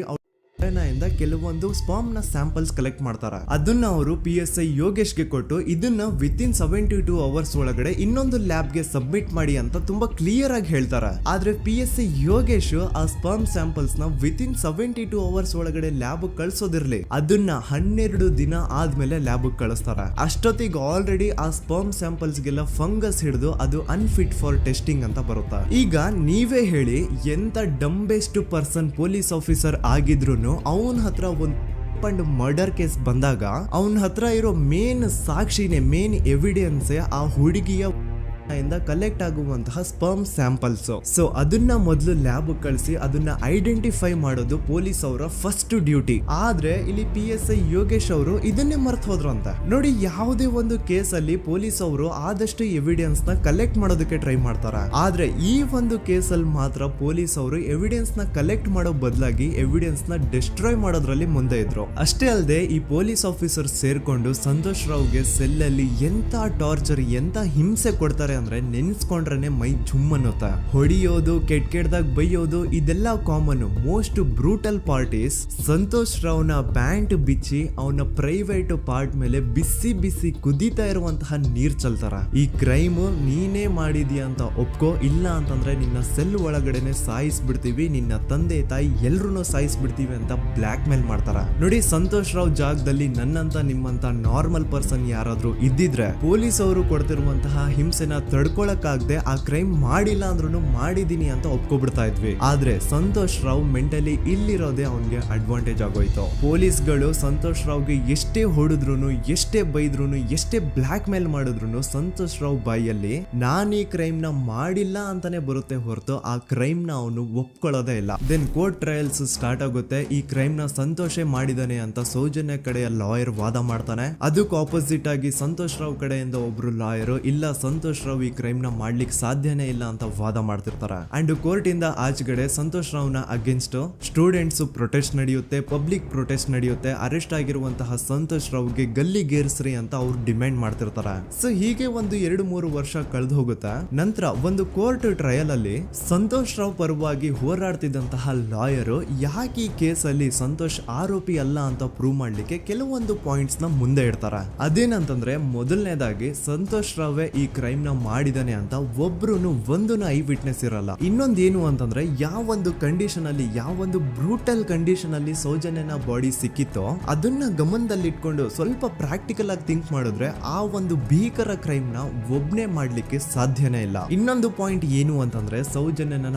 ಇಂದ ಕೆಲವೊಂದು ಸ್ಪರ್ಮ್ ನ ಸ್ಯಾಂಪಲ್ಸ್ ಕಲೆಕ್ಟ್ ಮಾಡ್ತಾರೆ. ಅದನ್ನ ಅವರು PSI ಯೋಗೇಶ್ಗೆ ಕೊಟ್ಟು ಇದನ್ನ ವಿತಿನ್ 72 ಅವರ್ಸ್ ಒಳಗಡೆ ಇನ್ನೊಂದು ಲ್ಯಾಬ್ ಗೆ ಸಬ್ಮಿಟ್ ಮಾಡಿ ಅಂತ ತುಂಬಾ ಕ್ಲಿಯರ್ ಆಗಿ ಹೇಳ್ತಾರೆ. ಆದ್ರೆ PSI ಯೋಗೇಶ್ ಆ ಸ್ಪರ್ಮ್ ಸ್ಯಾಂಪಲ್ಸ್ ನ ವಿತಿನ್ 72 ಅವರ್ಸ್ ಒಳಗಡೆ ಲ್ಯಾಬ್ ಕಳ್ಸೋದಿರ್ಲಿ, ಅದನ್ನ 12 ದಿನ ಆದ್ಮೇಲೆ ಲ್ಯಾಬ್ ಕಳಿಸ್ತಾರೆ. ಅಷ್ಟೊತ್ತಿಗೆ ಆಲ್ರೆಡಿ ಆ ಸ್ಪರ್ಮ್ ಸ್ಯಾಂಪಲ್ಸ್ ಗೆಲ್ಲ ಫಂಗಸ್ ಹಿಡಿದು ಅದು ಅನ್ಫಿಟ್ ಫಾರ್ ಟೆಸ್ಟಿಂಗ್ ಅಂತ ಬರುತ್ತೆ. ಈಗ ನೀವೇ ಹೇಳಿ, ಎಂತ ಡಂಬೆಸ್ಟ್ ಪರ್ಸನ್ ಪೊಲೀಸ್ ಆಫೀಸರ್ ಆಗಿದ್ರು ಅವನ ಹತ್ರ ಒಂದು ಮರ್ಡರ್ ಕೇಸ್ ಬಂದಾಗ ಅವನ ಹತ್ರ ಇರೋ ಮೇನ್ ಸಾಕ್ಷಿನೇ, ಮೇನ್ ಎವಿಡೆನ್ಸ್ ಆ ಹುಡುಗಿಯ ಇಂದ ಕಲೆಕ್ಟ್ ಆಗುವಂತಹ ಸ್ಪರ್ಮ್ ಸ್ಯಾಂಪಲ್ಸ್. ಸೊ ಅದನ್ನ ಮೊದಲು ಲ್ಯಾಬ್ ಕಳಿಸಿ ಅದನ್ನ ಐಡೆಂಟಿಫೈ ಮಾಡೋದು ಪೊಲೀಸ್ ಅವರ ಫಸ್ಟ್ ಡ್ಯೂಟಿ. ಆದ್ರೆ ಇಲ್ಲಿ PSI ಯೋಗೇಶ್ ಅವರು ಇದನ್ನೇ ಮರ್ತು ಹೋದ್ರು ಅಂತ ನೋಡಿ. ಯಾವುದೇ ಒಂದು ಕೇಸ್ ಅಲ್ಲಿ ಪೊಲೀಸ್ ಅವರು ಆದಷ್ಟು ಎವಿಡೆನ್ಸ್ ನ ಕಲೆಕ್ಟ್ ಮಾಡೋದಕ್ಕೆ ಟ್ರೈ ಮಾಡ್ತಾರೆ. ಆದ್ರೆ ಈ ಒಂದು ಕೇಸ್ ಅಲ್ಲಿ ಮಾತ್ರ ಪೊಲೀಸ್ ಅವರು ಎವಿಡೆನ್ಸ್ ನ ಕಲೆಕ್ಟ್ ಮಾಡೋ ಬದಲಾಗಿ ಎವಿಡೆನ್ಸ್ ನ ಡಿಸ್ಟ್ರಾಯ್ ಮಾಡೋದ್ರಲ್ಲಿ ಮುಂದೆ ಇದ್ರು. ಅಷ್ಟೇ ಅಲ್ಲದೆ ಈ ಪೊಲೀಸ್ ಆಫೀಸರ್ ಸೇರ್ಕೊಂಡು ಸಂತೋಷ್ ರಾವ್ಗೆ ಸೆಲ್ ಅಲ್ಲಿ ಎಂತ ಟಾರ್ಚರ್, ಎಂತ ಹಿಂಸೆ ಕೊಡ್ತಾರೆ ಅಂದ್ರೆ ನೆನ್ಸ್ಕೊಂಡ್ರೆ ಮೈ ಜುಮ್ ಅನ್ನುತ್ತಾ. ಹೊಡಿಯೋದು, ಕೆಟ್ಟದಾಗ ಬೈಯೋದು, ಇದೆಲ್ಲ common. Most brutal parties Santosh ರಾವ್ನ ಪ್ಯಾಂಟ್ ಬಿಚ್ಚಿ ಅವನ ಪ್ರೈವೇಟ್ ಪಾರ್ಟ್ ಮೇಲೆ ಬಿಸಿ ಬಿಸಿ ಕುದೀತಾ ಇರುವಂತಹ ನೀರ್ ಚಲ್ತಾರ. ಈ ಕ್ರೈಮ್ ನೀನೇ ಮಾಡಿದ್ಯಾ ಅಂತ ಒಪ್ಕೋ, ಇಲ್ಲ ಅಂತಂದ್ರೆ ನಿನ್ನ ಸೆಲ್ ಒಳಗಡೆನೆ ಸಾಯಿಸ್ಬಿಡ್ತೀವಿ, ನಿನ್ನ ತಂದೆ ತಾಯಿ ಎಲ್ರು ಸಾಯಿಸ್ಬಿಡ್ತೀವಿ ಅಂತ ಬ್ಲಾಕ್ ಮೇಲ್ ಮಾಡ್ತಾರ. ನೋಡಿ, ಸಂತೋಷ್ ರಾವ್ ಜಾಗದಲ್ಲಿ ನನ್ನಂತ ನಿಮ್ಮಂತ ನಾರ್ಮಲ್ ಪರ್ಸನ್ ಯಾರಾದ್ರೂ ಇದ್ದಿದ್ರೆ ಪೊಲೀಸ್ ಅವರು ಕೊಡ್ತಿರುವಂತಹ ಹಿಂಸೆನ ತಡ್ಕೊಳಕ್ಕಾಗದೆ ಆ ಕ್ರೈಮ್ ಮಾಡಿಲ್ಲ ಅಂದ್ರೂ ಮಾಡಿದೀನಿ ಅಂತ ಒಪ್ಕೊಬಿಡ್ತಾ ಇದ್ವಿ. ಆದ್ರೆ ಸಂತೋಷ್ ರಾವ್ ಮೆಂಟಲಿ ಇಲ್ಲಿರೋದೇ ಅವನ್ಗೆ ಅಡ್ವಾಂಟೇಜ್ ಆಗೋಯ್ತು. ಪೊಲೀಸ್ಗಳು ಸಂತೋಷ್ ರಾವ್ಗೆ ಎಷ್ಟೇ ಹೊಡೆದ್ರು, ಎಷ್ಟೇ ಬೈದ್ರು, ಎಷ್ಟೇ ಬ್ಲಾಕ್ ಮೇಲ್ ಮಾಡಿದ್ರು ಸಂತೋಷ್ ರಾವ್ ಬಾಯಲ್ಲಿ ನಾನ್ ಈ ಕ್ರೈಮ್ ನ ಮಾಡಿಲ್ಲ ಅಂತಾನೆ ಬರುತ್ತೆ ಹೊರತು ಆ ಕ್ರೈಮ್ ನ ಅವನು ಒಪ್ಕೊಳ್ಳೋದೇ ಇಲ್ಲ. ದೆನ್ ಕೋರ್ಟ್ ಟ್ರಯಲ್ಸ್ ಸ್ಟಾರ್ಟ್ ಆಗುತ್ತೆ. ಈ ಕ್ರೈಮ್ ನ ಸಂತೋಷೇ ಮಾಡಿದಾನೆ ಅಂತ ಸೌಜನ್ಯ ಕಡೆಯ ಲಾಯರ್ ವಾದ ಮಾಡ್ತಾನೆ. ಅದಕ್ಕೆ ಆಪೋಸಿಟ್ ಆಗಿ ಸಂತೋಷ್ ರಾವ್ ಕಡೆಯಿಂದ ಒಬ್ರು ಲಾಯರ್ ಇಲ್ಲ, ಸಂತೋಷ್ ರಾವ್ ಈ ಕ್ರೈಮ್ ನ ಮಾಡ್ಲಿಕ್ಕೆ ಸಾಧ್ಯನೇ ಇಲ್ಲ ಅಂತ ವಾದ ಮಾಡ್ತಿರ್ತಾರೆ. ಅಂಡ್ ಕೋರ್ಟ್ ಇಂದ ಆಚೆಗಡೆ ಸಂತೋಷ್ ರಾವ್ ನ ಅಗೇನ್ಸ್ಟ್ ಸ್ಟೂಡೆಂಟ್ಸ್ ಪ್ರೊಟೆಸ್ಟ್ ನಡೆಯುತ್ತೆ, ಪಬ್ಲಿಕ್ ಪ್ರೊಟೆಸ್ಟ್ ನಡೆಯುತ್ತೆ. ಅರೆಸ್ಟ್ ಆಗಿರುವಂತಹ ಸಂತೋಷ್ ರಾವ್ಗೆ ಗಲ್ಲಿಗೇರಿಸ್ರಿ ಅಂತ ಅವ್ರು ಡಿಮ್ಯಾಂಡ್ ಮಾಡ್ತಿರ್ತಾರೆ. ಸೊ ಹೀಗೆ ಒಂದು 2-3 ವರ್ಷ ಕಳೆದು ಹೋಗುತ್ತೆ. ನಂತರ ಒಂದು ಕೋರ್ಟ್ ಟ್ರಯಲ್ ಅಲ್ಲಿ ಸಂತೋಷ್ ರಾವ್ ಪರವಾಗಿ ಹೋರಾಡ್ತಿದ್ದಂತಹ ಲಾಯರ್ ಯಾಕೆ ಈ ಕೇಸ್ ಅಲ್ಲಿ ಸಂತೋಷ್ ಆರೋಪಿ ಅಲ್ಲ ಅಂತ ಪ್ರೂವ್ ಮಾಡ್ಲಿಕ್ಕೆ ಕೆಲವೊಂದು ಪಾಯಿಂಟ್ಸ್ ನ ಮುಂದೆ ಇಡ್ತಾರೆ. ಅದೇನಂತಂದ್ರೆ, ಮೊದಲನೇದಾಗಿ ಸಂತೋಷ್ ರಾವೇ ಈ ಕ್ರೈಮ್ ನ ಮಾಡಿದಾನೆ ಅಂತ ಒಬ್ರು ಒಂದು ಐ ವಿಟ್ನೆಸ್ ಇರಲ್ಲ. ಇನ್ನೊಂದೇನು ಅಂತಂದ್ರೆ, ಯಾವೊಂದು ಕಂಡೀಷನ್ ಅಲ್ಲಿ, ಯಾವೊಂದು ಬ್ರೂಟಲ್ ಕಂಡೀಷನ್ ಅಲ್ಲಿ ಸೌಜನ್ಯನ ಬಾಡಿ ಸಿಕ್ಕಿತ್ತೋ ಅದನ್ನ ಗಮನದಲ್ಲಿಟ್ಕೊಂಡು ಸ್ವಲ್ಪ ಪ್ರಾಕ್ಟಿಕಲ್ ಆಗಿ ಥಿಂಕ್ ಮಾಡಿದ್ರೆ ಆ ಒಂದು ಭೀಕರ ಕ್ರೈಮ್ ನ ಒಬ್ನೇ ಮಾಡ್ಲಿಕ್ಕೆ ಸಾಧ್ಯನೇ ಇಲ್ಲ. ಇನ್ನೊಂದು ಪಾಯಿಂಟ್ ಏನು ಅಂತಂದ್ರೆ, ಸೌಜನ್ಯನ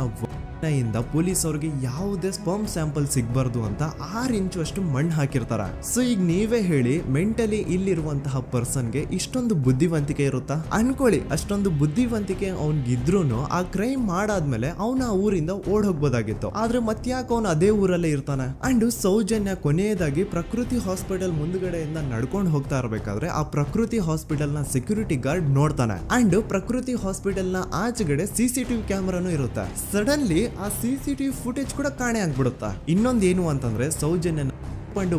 ಇಂದ ಪೊಲೀಸ್ ಅವ್ರಿಗೆ ಯಾವುದೇ ಸ್ಪರ್ಮ್ ಸ್ಯಾಂಪಲ್ ಸಿಗ್ಬಾರ್ದು ಅಂತ 6 ಇಂಚು ಅಷ್ಟು ಮಣ್ಣು ಹಾಕಿರ್ತಾರ. ಸೊ ಈಗ ನೀವೇ ಹೇಳಿ, ಮೆಂಟಲಿ ಇಲ್ಲಿರುವಂತಹ ಪರ್ಸನ್ಗೆ ಇಷ್ಟೊಂದು ಬುದ್ಧಿವಂತಿಕೆ ಇರುತ್ತಾ? ಅನ್ಕೊಳ್ಳಿ, ಅಷ್ಟೊಂದು ಬುದ್ಧಿವಂತಿಕೆ ಅವ್ನಿಗಿದ್ರು ಆ ಕ್ರೈಮ್ ಮಾಡಾದ್ಮೇಲೆ ಅವನ ಆ ಊರಿಂದ ಓಡ್ ಹೋಗ್ಬೋದಾಗಿತ್ತು. ಆದ್ರೆ ಮತ್ತ್ಯಾಕೆ ಅವನು ಅದೇ ಊರಲ್ಲೇ ಇರ್ತಾನೆ? ಅಂಡ್ ಸೌಜನ್ಯ ಕೊನೆಯದಾಗಿ ಪ್ರಕೃತಿ ಹಾಸ್ಪಿಟಲ್ ಮುಂದ್ಗಡೆಯಿಂದ ನಡ್ಕೊಂಡು ಹೋಗ್ತಾ ಇರ್ಬೇಕಾದ್ರೆ ಆ ಪ್ರಕೃತಿ ಹಾಸ್ಪಿಟಲ್ ನ ಸೆಕ್ಯೂರಿಟಿ ಗಾರ್ಡ್ ನೋಡ್ತಾನೆ. ಅಂಡ್ ಪ್ರಕೃತಿ ಹಾಸ್ಪಿಟಲ್ ನ ಆಚೆಗಡೆ CCTV ಕ್ಯಾಮರಾನು ಇರುತ್ತೆ. ಸಡನ್ಲಿ ಆ CCTV ಫುಟೇಜ್ ಕೂಡ ಕಾಣೆ ಆಗ್ಬಿಡುತ್ತಾ. ಇನ್ನೊಂದೇನು ಅಂತಂದ್ರೆ, ಸೌಜನ್ಯನ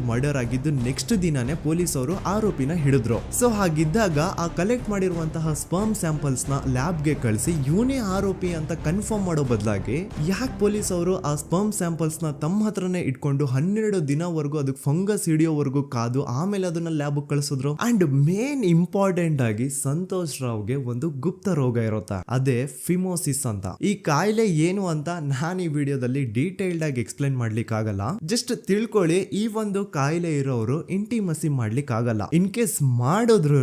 ಮರ್ಡರ್ ಆಗಿದ್ದು ನೆಕ್ಸ್ಟ್ ದಿನಾನೇ ಪೊಲೀಸ್ ಅವರು ಆರೋಪಿನ ಹಿಡಿದ್ರು. ಸೊ ಹಾಗಿದ್ದಾಗ ಆ ಕಲೆಕ್ಟ್ ಮಾಡಿರುವಂತಹ ಸ್ಪರ್ಮ್ ಸ್ಯಾಂಪಲ್ಸ್ ನ ಲ್ಯಾಬ್ ಗೆ ಕಳಿಸಿ ಇವನೇ ಆರೋಪಿ ಅಂತ ಕನ್ಫರ್ಮ್ ಮಾಡೋ ಬದಲಾಗಿ ಯಾಕೆ ಪೊಲೀಸ್ ಅವರು ಆ ಸ್ಪರ್ಮ್ ಸ್ಯಾಂಪಲ್ಸ್ ನ ತಮ್ಮ ಹತ್ರನೇ ಇಟ್ಕೊಂಡು 12 ದಿನವರೆಗೂ ಅದಕ್ಕೆ ಫಂಗಸ್ ಹಿಡಿಯೋವರೆಗೂ ಕಾದು ಆಮೇಲೆ ಅದನ್ನ ಲ್ಯಾಬ್ ಕಳಿಸಿದ್ರು? ಅಂಡ್ ಮೇನ್ ಇಂಪಾರ್ಟೆಂಟ್ ಆಗಿ ಸಂತೋಷ್ ರಾವ್ಗೆ ಒಂದು ಗುಪ್ತ ರೋಗ ಇರುತ್ತೆ, ಅದೇ ಫಿಮೋಸಿಸ್ ಅಂತ. ಈ ಕಾಯಿಲೆ ಏನು ಅಂತ ನಾನು ಈ ವಿಡಿಯೋದಲ್ಲಿ ಡೀಟೇಲ್ಡ್ ಆಗಿ ಎಕ್ಸ್ಪ್ಲೈನ್ ಮಾಡ್ಲಿಕ್ಕೆ ಆಗಲ್ಲ. ಜಸ್ಟ್ ತಿಳ್ಕೊಳ್ಳಿ, ಈ ಒಂದು ಕಾಯಿಲೆ ಇರೋರು ಇಂಟಿಮಸಿ ಮಾಡ್ಲಿಕ್ಕೆ ಆಗಲ್ಲ. ಇನ್ ಕೇಸ್ ಮಾಡಿದ್ರು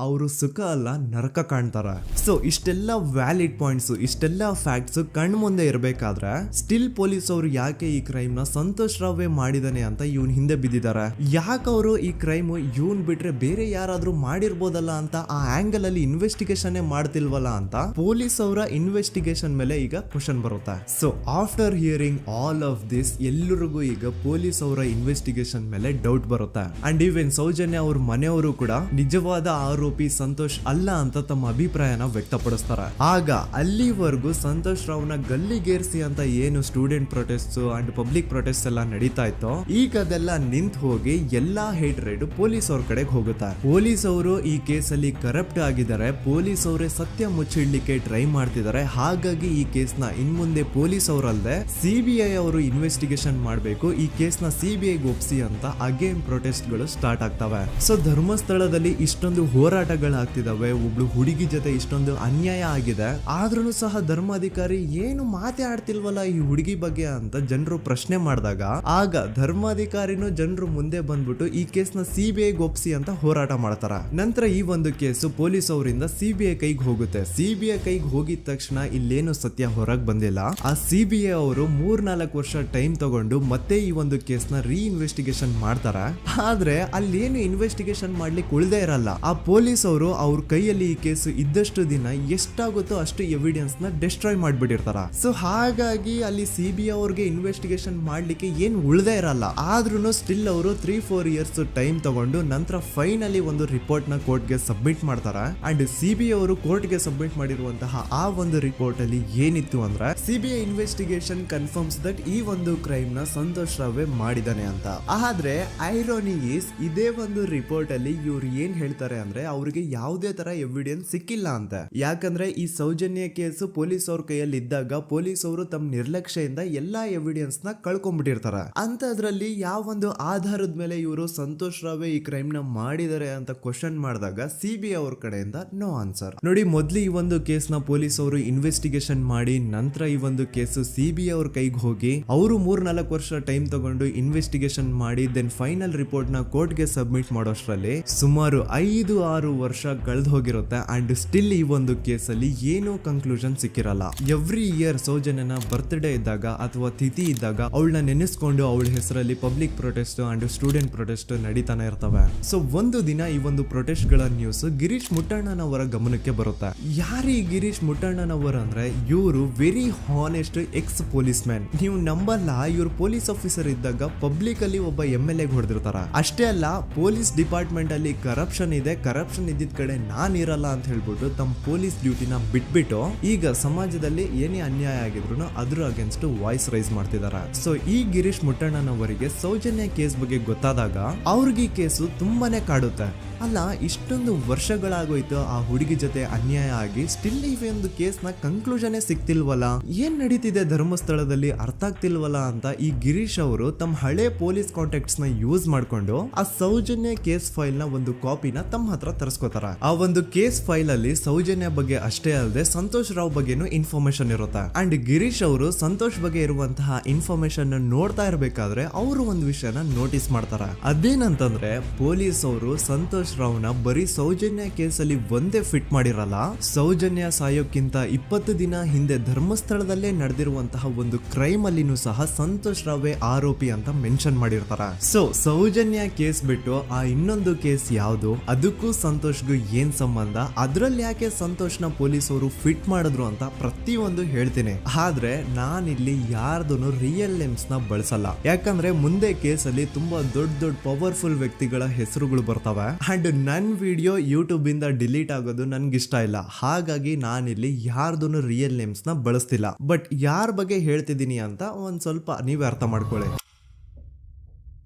ಅವರು ಸುಖ ಅಲ್ಲ ನರಕ ಕಾಣ್ತಾರ. ಸೊ ಇಷ್ಟೆಲ್ಲ ವ್ಯಾಲಿಡ್ ಪಾಯಿಂಟ್ಸ್, ಇಷ್ಟೆಲ್ಲ ಫ್ಯಾಕ್ಟ್ಸ್ ಕಣ್ ಮುಂದೆ ಇರ್ಬೇಕಾದ್ರೆ ಸ್ಟಿಲ್ ಪೊಲೀಸ್ ಅವರು ಯಾಕೆ ಈ ಕ್ರೈಮ್ ನ ಸಂತೋಷ್ ರಾವೇ ಮಾಡಿದಾನೆ ಅಂತ ಇವನ್ ಹಿಂದೆ ಬಿದ್ದಿದ್ದಾರೆ? ಯಾಕೆ ಅವರು ಈ ಕ್ರೈಮ್ ಇವನ್ ಬಿಟ್ರೆ ಬೇರೆ ಯಾರಾದ್ರೂ ಮಾಡಿರ್ಬೋದಲ್ಲ ಅಂತ ಆ ಆಂಗಲ್ ಅಲ್ಲಿ ಇನ್ವೆಸ್ಟಿಗೇಷನ್ ಮಾಡ್ತಿಲ್ವಲ್ಲ ಅಂತ ಪೊಲೀಸ್ ಅವರ ಇನ್ವೆಸ್ಟಿಗೇಷನ್ ಮೇಲೆ ಈಗ ಕ್ವಶನ್ ಬರುತ್ತೆ. So after hearing all of this, ಎಲ್ಲರಿಗೂ ಈಗ ಪೊಲೀಸ್ ಅವರ ಇನ್ವೆಸ್ಟಿಗೇಷನ್ ಇನ್ವೆಸ್ಟಿಗೇಷನ್ ಮೇಲೆ ಡೌಟ್ ಬರುತ್ತೆ. ಅಂಡ್ ಈವನ್ ಸೌಜನ್ಯ ಅವ್ರ ಮನೆಯವರು ಕೂಡ ನಿಜವಾದ ಆರೋಪಿ ಸಂತೋಷ್ ಅಲ್ಲ ಅಂತ ತಮ್ಮ ಅಭಿಪ್ರಾಯನ ವ್ಯಕ್ತಪಡಿಸ್ತಾರೆ. ಆಗ ಅಲ್ಲಿವರೆಗೂ ಸಂತೋಷ್ ರಾವ್ನ ಗಲ್ಲಿಗೇರಿಸಿ ಅಂತ ಏನು student protest and public protest ಎಲ್ಲ ನಡೀತಾ ಇತ್ತು, ಈಗ ಅದೆಲ್ಲ ನಿಂತು ಹೋಗಿ ಎಲ್ಲಾ ಹೇಟ್ರೇಡ್ ಪೊಲೀಸ್ ಅವ್ರ ಕಡೆಗೆ ಹೋಗುತ್ತೆ. ಪೊಲೀಸ್ ಅವರು ಈ ಕೇಸಲ್ಲಿ ಕರಪ್ಟ್ ಆಗಿದ್ದಾರೆ, ಪೊಲೀಸ್ ಅವರೇ ಸತ್ಯ ಮುಚ್ಚಿಡ್ಲಿಕ್ಕೆ ಟ್ರೈ ಮಾಡ್ತಿದ್ದಾರೆ. ಹಾಗಾಗಿ ಈ ಕೇಸ್ ನ ಇನ್ ಮುಂದೆ ಪೊಲೀಸ್ ಅವರಲ್ಲದೆ ಸಿಬಿಐ ಅವರು ಇನ್ವೆಸ್ಟಿಗೇಷನ್ ಮಾಡಬೇಕು, ಈ ಕೇಸ್ ನ ಸಿಬಿಐ ಒಪ್ಸಿ ಅಂತ ಅಗೇನ್ ಪ್ರೊಟೆಸ್ಟ್ ಗಳು ಸ್ಟಾರ್ಟ್ ಆಗ್ತವೆ. ಸೊ ಧರ್ಮಸ್ಥಳದಲ್ಲಿ ಇಷ್ಟೊಂದು ಹೋರಾಟಗಳಾಗ್ತಿದಾವೆ, ಒಬ್ಳು ಹುಡುಗಿ ಜೊತೆ ಇಷ್ಟೊಂದು ಅನ್ಯಾಯ ಆಗಿದೆ, ಆದ್ರೂ ಸಹ ಧರ್ಮಾಧಿಕಾರಿ ಏನು ಮಾತೇ ಆಡ್ತಿಲ್ವಲ್ಲ ಈ ಹುಡುಗಿ ಬಗ್ಗೆ ಅಂತ ಜನರು ಪ್ರಶ್ನೆ ಮಾಡಿದಾಗ ಆಗ ಧರ್ಮಾಧಿಕಾರಿನೂ ಜನರು ಮುಂದೆ ಬಂದ್ಬಿಟ್ಟು ಈ ಕೇಸ್ ನ ಸಿಬಿಐ ಒಪ್ಸಿ ಅಂತ ಹೋರಾಟ ಮಾಡ್ತಾರ. ನಂತರ ಈ ಒಂದು ಕೇಸು ಪೊಲೀಸ್ ಅವರಿಂದ ಸಿಬಿಐ ಕೈಗೆ ಹೋಗುತ್ತೆ. ಸಿಬಿಐ ಕೈಗೆ ಹೋಗಿದ ತಕ್ಷಣ ಇಲ್ಲೇನು ಸತ್ಯ ಹೊರಗೆ ಬಂದಿಲ್ಲ. ಆ ಸಿಬಿಐ ಅವರು 3-4 ವರ್ಷ ಟೈಮ್ ತಗೊಂಡು ಮತ್ತೆ ಈ ಒಂದು ಕೇಸ್ ನ ರೀ ಇನ್ವೆಸ್ಟಿಗೇಷನ್ ಮಾಡ್ತಾರೆ. ಆದ್ರೆ ಅಲ್ಲೇನು ಇನ್ವೆಸ್ಟಿಗೇಷನ್ ಮಾಡ್ಲಿಕ್ಕೆ ಉಳ್ದೇ ಇರಲ್ಲ. ಆ ಪೊಲೀಸ್ ಅವರು ಅವ್ರ ಕೈಯಲ್ಲಿ ಈ ಕೇಸು ಇದ್ದಷ್ಟು ದಿನ ಎಷ್ಟಾಗುತ್ತೋ ಅಷ್ಟು ಎವಿಡೆನ್ಸ್ ನ ಡೆಸ್ಟ್ರಾಯ್ ಮಾಡ್ಬಿಟ್ಟಿರ್ತಾರ. ಸೊ ಹಾಗಾಗಿ ಅಲ್ಲಿ ಸಿಬಿಐ ಅವ್ರಿಗೆ ಇನ್ವೆಸ್ಟಿಗೇಷನ್ ಮಾಡ್ಲಿಕ್ಕೆ ಏನ್ ಉಳ್ದೇ ಇರಲ್ಲ. ಆದ್ರೂ ಸ್ಟಿಲ್ ಅವರು 3-4 ಇಯರ್ಸ್ ಟೈಮ್ ತಗೊಂಡು ನಂತರ ಫೈನಲಿ ಒಂದು ರಿಪೋರ್ಟ್ ನ ಕೋರ್ಟ್ ಗೆ ಸಬ್ಮಿಟ್ ಮಾಡ್ತಾರೆ. ಅಂಡ್ ಸಿಬಿಐ ಅವರು ಕೋರ್ಟ್ ಗೆ ಸಬ್ಮಿಟ್ ಮಾಡಿರುವಂತಹ ಆ ಒಂದು ರಿಪೋರ್ಟ್ ಅಲ್ಲಿ ಏನಿತ್ತು ಅಂದ್ರೆ ಸಿಬಿಐ ಇನ್ವೆಸ್ಟಿಗೇಷನ್ ಕನ್ಫರ್ಮ್ಸ್ ದಟ್ ಈ ಒಂದು ಕ್ರೈಮ್ ನ ಸಂತೋಷ್ ರಾವೇ ಮಾಡಿದಾನೆ ಅಂತ. ಆದ್ರೆ ಐರೋನಿ ಈಸ್ ಇದೇ ಒಂದು ರಿಪೋರ್ಟ್ ಅಲ್ಲಿ ಇವ್ರು ಏನ್ ಹೇಳ್ತಾರೆ ಅಂದ್ರೆ ಅವ್ರಿಗೆ ಯಾವುದೇ ತರ ಎವಿಡೆನ್ಸ್ ಸಿಕ್ಕಿಲ್ಲ ಅಂತ. ಯಾಕಂದ್ರೆ ಈ ಸೌಜನ್ಯ ಕೇಸು ಪೊಲೀಸ್ ಅವ್ರ ಕೈಯಲ್ಲಿ ಇದ್ದಾಗ ಪೊಲೀಸ್ ಅವರು ತಮ್ಮ ನಿರ್ಲಕ್ಷ್ಯದಿಂದ ಎಲ್ಲಾ ಎವಿಡೆನ್ಸ್ ನ ಕಳ್ಕೊಂಡ್ಬಿಟ್ಟಿರ್ತಾರೆ. ಅಂತದ್ರಲ್ಲಿ ಯಾವ ಒಂದು ಆಧಾರದ ಮೇಲೆ ಇವರು ಸಂತೋಷ್ ರಾವೇ ಈ ಕ್ರೈಮ್ ನ ಮಾಡಿದ್ದಾರೆ ಅಂತ ಕ್ವಶನ್ ಮಾಡಿದಾಗ ಸಿಬಿಐ ಅವ್ರ ಕಡೆಯಿಂದ ನೋ ಆನ್ಸರ್. ನೋಡಿ, ಮೊದ್ಲು ಈ ಒಂದು ಕೇಸ್ ನ ಪೊಲೀಸ್ ಅವರು ಇನ್ವೆಸ್ಟಿಗೇಷನ್ ಮಾಡಿ ನಂತರ ಈ ಒಂದು ಕೇಸು ಸಿಬಿಐ ಅವ್ರ ಕೈಗೆ ಹೋಗಿ ಅವರು 3-4 ವರ್ಷ ಟೈಮ್ ತಗೊಂಡು ಇನ್ವೆಸ್ಟಿಗೇಷನ್ ಮಾಡಿ ದೆನ್ ಫೈನಲ್ ರಿಪೋರ್ಟ್ ನ ಕೋರ್ಟ್ ಗೆ ಸಬ್ಮಿಟ್ ಮಾಡೋಷ್ಟ್ರಲ್ಲಿ ಸುಮಾರು 5-6 ವರ್ಷ ಕಳೆದು ಹೋಗಿರುತ್ತೆ. ಅಂಡ್ ಸ್ಟಿಲ್ ಈ ಒಂದು ಕೇಸಲ್ಲಿ ಏನೂ ಕನ್ಕ್ಲೂಷನ್ ಸಿಕ್ಕಿರಲ್ಲ. ಎವ್ರಿ ಇಯರ್ ಸೌಜನ್ಯನ ಬರ್ತ್ಡೇ ಇದ್ದಾಗ ಅಥವಾ ತಿಥಿ ಇದ್ದಾಗ ಅವಳನ್ನ ನೆನೆಸ್ಕೊಂಡು ಅವಳ ಹೆಸರಲ್ಲಿ public protest and student protest ನಡೀತಾನೆ ಇರ್ತವೆ. ಸೊ ಒಂದು ದಿನ ಈ ಒಂದು ಪ್ರೊಟೆಸ್ಟ್ ಗಳ ನ್ಯೂಸ್ ಗಿರೀಶ್ ಮುಟ್ಟಣ್ಣನವರ ಗಮನಕ್ಕೆ ಬರುತ್ತೆ. ಯಾರೀ ಗಿರೀಶ್ ಮುಟ್ಟಣ್ಣನವರ ಅಂದ್ರೆ ಇವರು very honest X police man. ನೀವು ನಂಬಲ್ಲ, ಇವ್ರು ಪೊಲೀಸ್ ಆಫೀಸರ್ ಇದ್ದಾಗ ಪಬ್ಲಿಕ್ ಅಲ್ಲಿ ಒಬ್ಬ MLA ಹೊಡೆದಿರ್ತಾರ. ಅಷ್ಟೇ ಅಲ್ಲ, ಪೊಲೀಸ್ ಡಿಪಾರ್ಟ್ಮೆಂಟ್ ಅಲ್ಲಿ ಕರಪ್ಷನ್ ಇದೆ, ಕರಪ್ಷನ್ ಇದ್ದಿದ್ ಕಡೆ ನಾನ್ ಇರಲ್ಲ ಅಂತ ಹೇಳ್ಬಿಟ್ಟು ತಮ್ಮ ಪೊಲೀಸ್ ಡ್ಯೂಟಿನ ಬಿಟ್ಬಿಟ್ಟು ಈಗ ಸಮಾಜದಲ್ಲಿ ಏನೇ ಅನ್ಯಾಯ ಆಗಿದ್ರು ಅದ್ರ ಅಗೇನ್ಸ್ಟ್ ವಾಯ್ಸ್ ರೈಸ್ ಮಾಡ್ತಿದಾರ. ಸೊ ಈ ಗಿರೀಶ್ ಮುಟ್ಟಣ್ಣನವರಿಗೆ ಸೌಜನ್ಯ ಕೇಸ್ ಬಗ್ಗೆ ಗೊತ್ತಾದಾಗ ಅವ್ರಿಗೆ ಈ ಕೇಸು ತುಂಬಾನೇ ಕಾಡುತ್ತೆ. ಅಲ್ಲ, ಇಷ್ಟೊಂದು ವರ್ಷಗಳಾಗೋಯ್ತು ಆ ಹುಡುಗಿ ಜೊತೆ ಅನ್ಯಾಯ ಆಗಿ, ಸ್ಟಿಲ್ ಈ ಒಂದು ಕೇಸ್ ನ ಕನ್ಕ್ಲೂಷನ್ ಸಿಕ್ತಿಲ್ವಲ್ಲ, ಏನ್ ನಡೀತಿದೆ ಧರ್ಮಸ್ಥಳದಲ್ಲಿ ಅರ್ಥ ಆಗ್ತಿಲ್ವಲ್ಲ ಅಂತ ಈ ಗಿರೀಶ್ ಅವರು ತಮ್ಮ ಹಳೆ ಪೊಲೀಸ್ ಕಾಂಟ್ಯಾಕ್ಟ್ಸ್ ನ ಯೂಸ್ ಮಾಡ್ಕೊಂಡು ಆ ಸೌಜನ್ಯ ಕೇಸ್ ಫೈಲ್ ನ ಒಂದು ಕಾಪಿನ ತಮ್ಮ ಹತ್ರ ತರಿಸ್ಕೋತಾರ. ಆ ಒಂದು ಕೇಸ್ ಫೈಲ್ ಅಲ್ಲಿ ಸೌಜನ್ಯ ಬಗ್ಗೆ ಅಷ್ಟೇ ಅಲ್ಲದೆ ಸಂತೋಷ್ ರಾವ್ ಬಗ್ಗೆನೂ ಇನ್ಫಾರ್ಮೇಶನ್ ಇರುತ್ತೆ. ಅಂಡ್ ಗಿರೀಶ್ ಅವರು ಸಂತೋಷ್ ಬಗ್ಗೆ ಇರುವಂತಹ ಇನ್ಫಾರ್ಮೇಶನ್ ನೋಡ್ತಾ ಇರ್ಬೇಕಾದ್ರೆ ಅವರು ಒಂದು ವಿಷಯನ ನೋಟಿಸ್ ಮಾಡ್ತಾರ. ಅದೇನಂತಂದ್ರೆ ಪೊಲೀಸ್ ಅವರು ಸಂತೋಷ್ ರಾವ್ನ ಬರೀ ಸೌಜನ್ಯ ಕೇಸಲ್ಲಿ ಒಂದೇ ಫಿಟ್ ಮಾಡಿರಲ್ಲ, ಸೌಜನ್ಯ ಸಾಯೋಕ್ಕಿಂತ 20 ದಿನ ಹಿಂದೆ ಧರ್ಮಸ್ಥಳದಲ್ಲೇ ನಡೆದಿರುವಂತಹ ಒಂದು ಕ್ರೈಮ್ ಅಲ್ಲಿನೂ ಸಹ ಸಂತೋಷ್ ರಾವೇ ಆರೋಪಿ ಅಂತ ಮೆನ್ಷನ್ ಮಾಡಿರ್ತಾರ. ಸೊ ಸೌಜನ್ಯ ಕೇಸ್ ಬಿಟ್ಟು ಆ ಇನ್ನೊಂದು ಕೇಸ್ ಯಾವುದು, ಅದಕ್ಕೂ ಸಂತೋಷ್ಗೂ ಏನ್ ಸಂಬಂಧ, ಅದ್ರಲ್ಲಿ ಯಾಕೆ ಸಂತೋಷ್ನ ಪೊಲೀಸ್ ಅವರು ಫಿಟ್ ಮಾಡಿದ್ರು ಅಂತ ಪ್ರತಿಯೊಂದು ಹೇಳ್ತೀನಿ. ಆದ್ರೆ ನಾನಿಲ್ಲಿ ಯಾರ್ದೂನು ರಿಯಲ್ ನೇಮ್ಸ್ ನ ಬಳಸಲ್ಲ. ಯಾಕಂದ್ರೆ ಮುಂದೆ ಕೇಸಲ್ಲಿ ತುಂಬಾ ದೊಡ್ಡ ಪವರ್ಫುಲ್ ವ್ಯಕ್ತಿಗಳ ಹೆಸರುಗಳು ಬರ್ತವೆ. ಅಂಡ್ ನನ್ ವಿಡಿಯೋ ಯೂಟ್ಯೂಬ್ ಇಂದ ಡಿಲೀಟ್ ಆಗೋದು ನನ್ಗೆ ಇಷ್ಟ ಇಲ್ಲ. ಹಾಗಾಗಿ ನಾನಿಲ್ಲಿ ಯಾರ್ದೂನು ರಿಯಲ್ ನೇಮ್ಸ್ ನ ಬಳಸ್ತಿಲ್ಲ. ಬಟ್ ಯಾರ ಬಗ್ಗೆ ಹೇಳ್ತಿದ್ದೀನಿ ಅಂತ ಒಂದ್ ಸ್ವಲ್ಪ ನೀವೇ ಅರ್ಥ ಮಾಡ್ಕೊಳ್ಳಿ.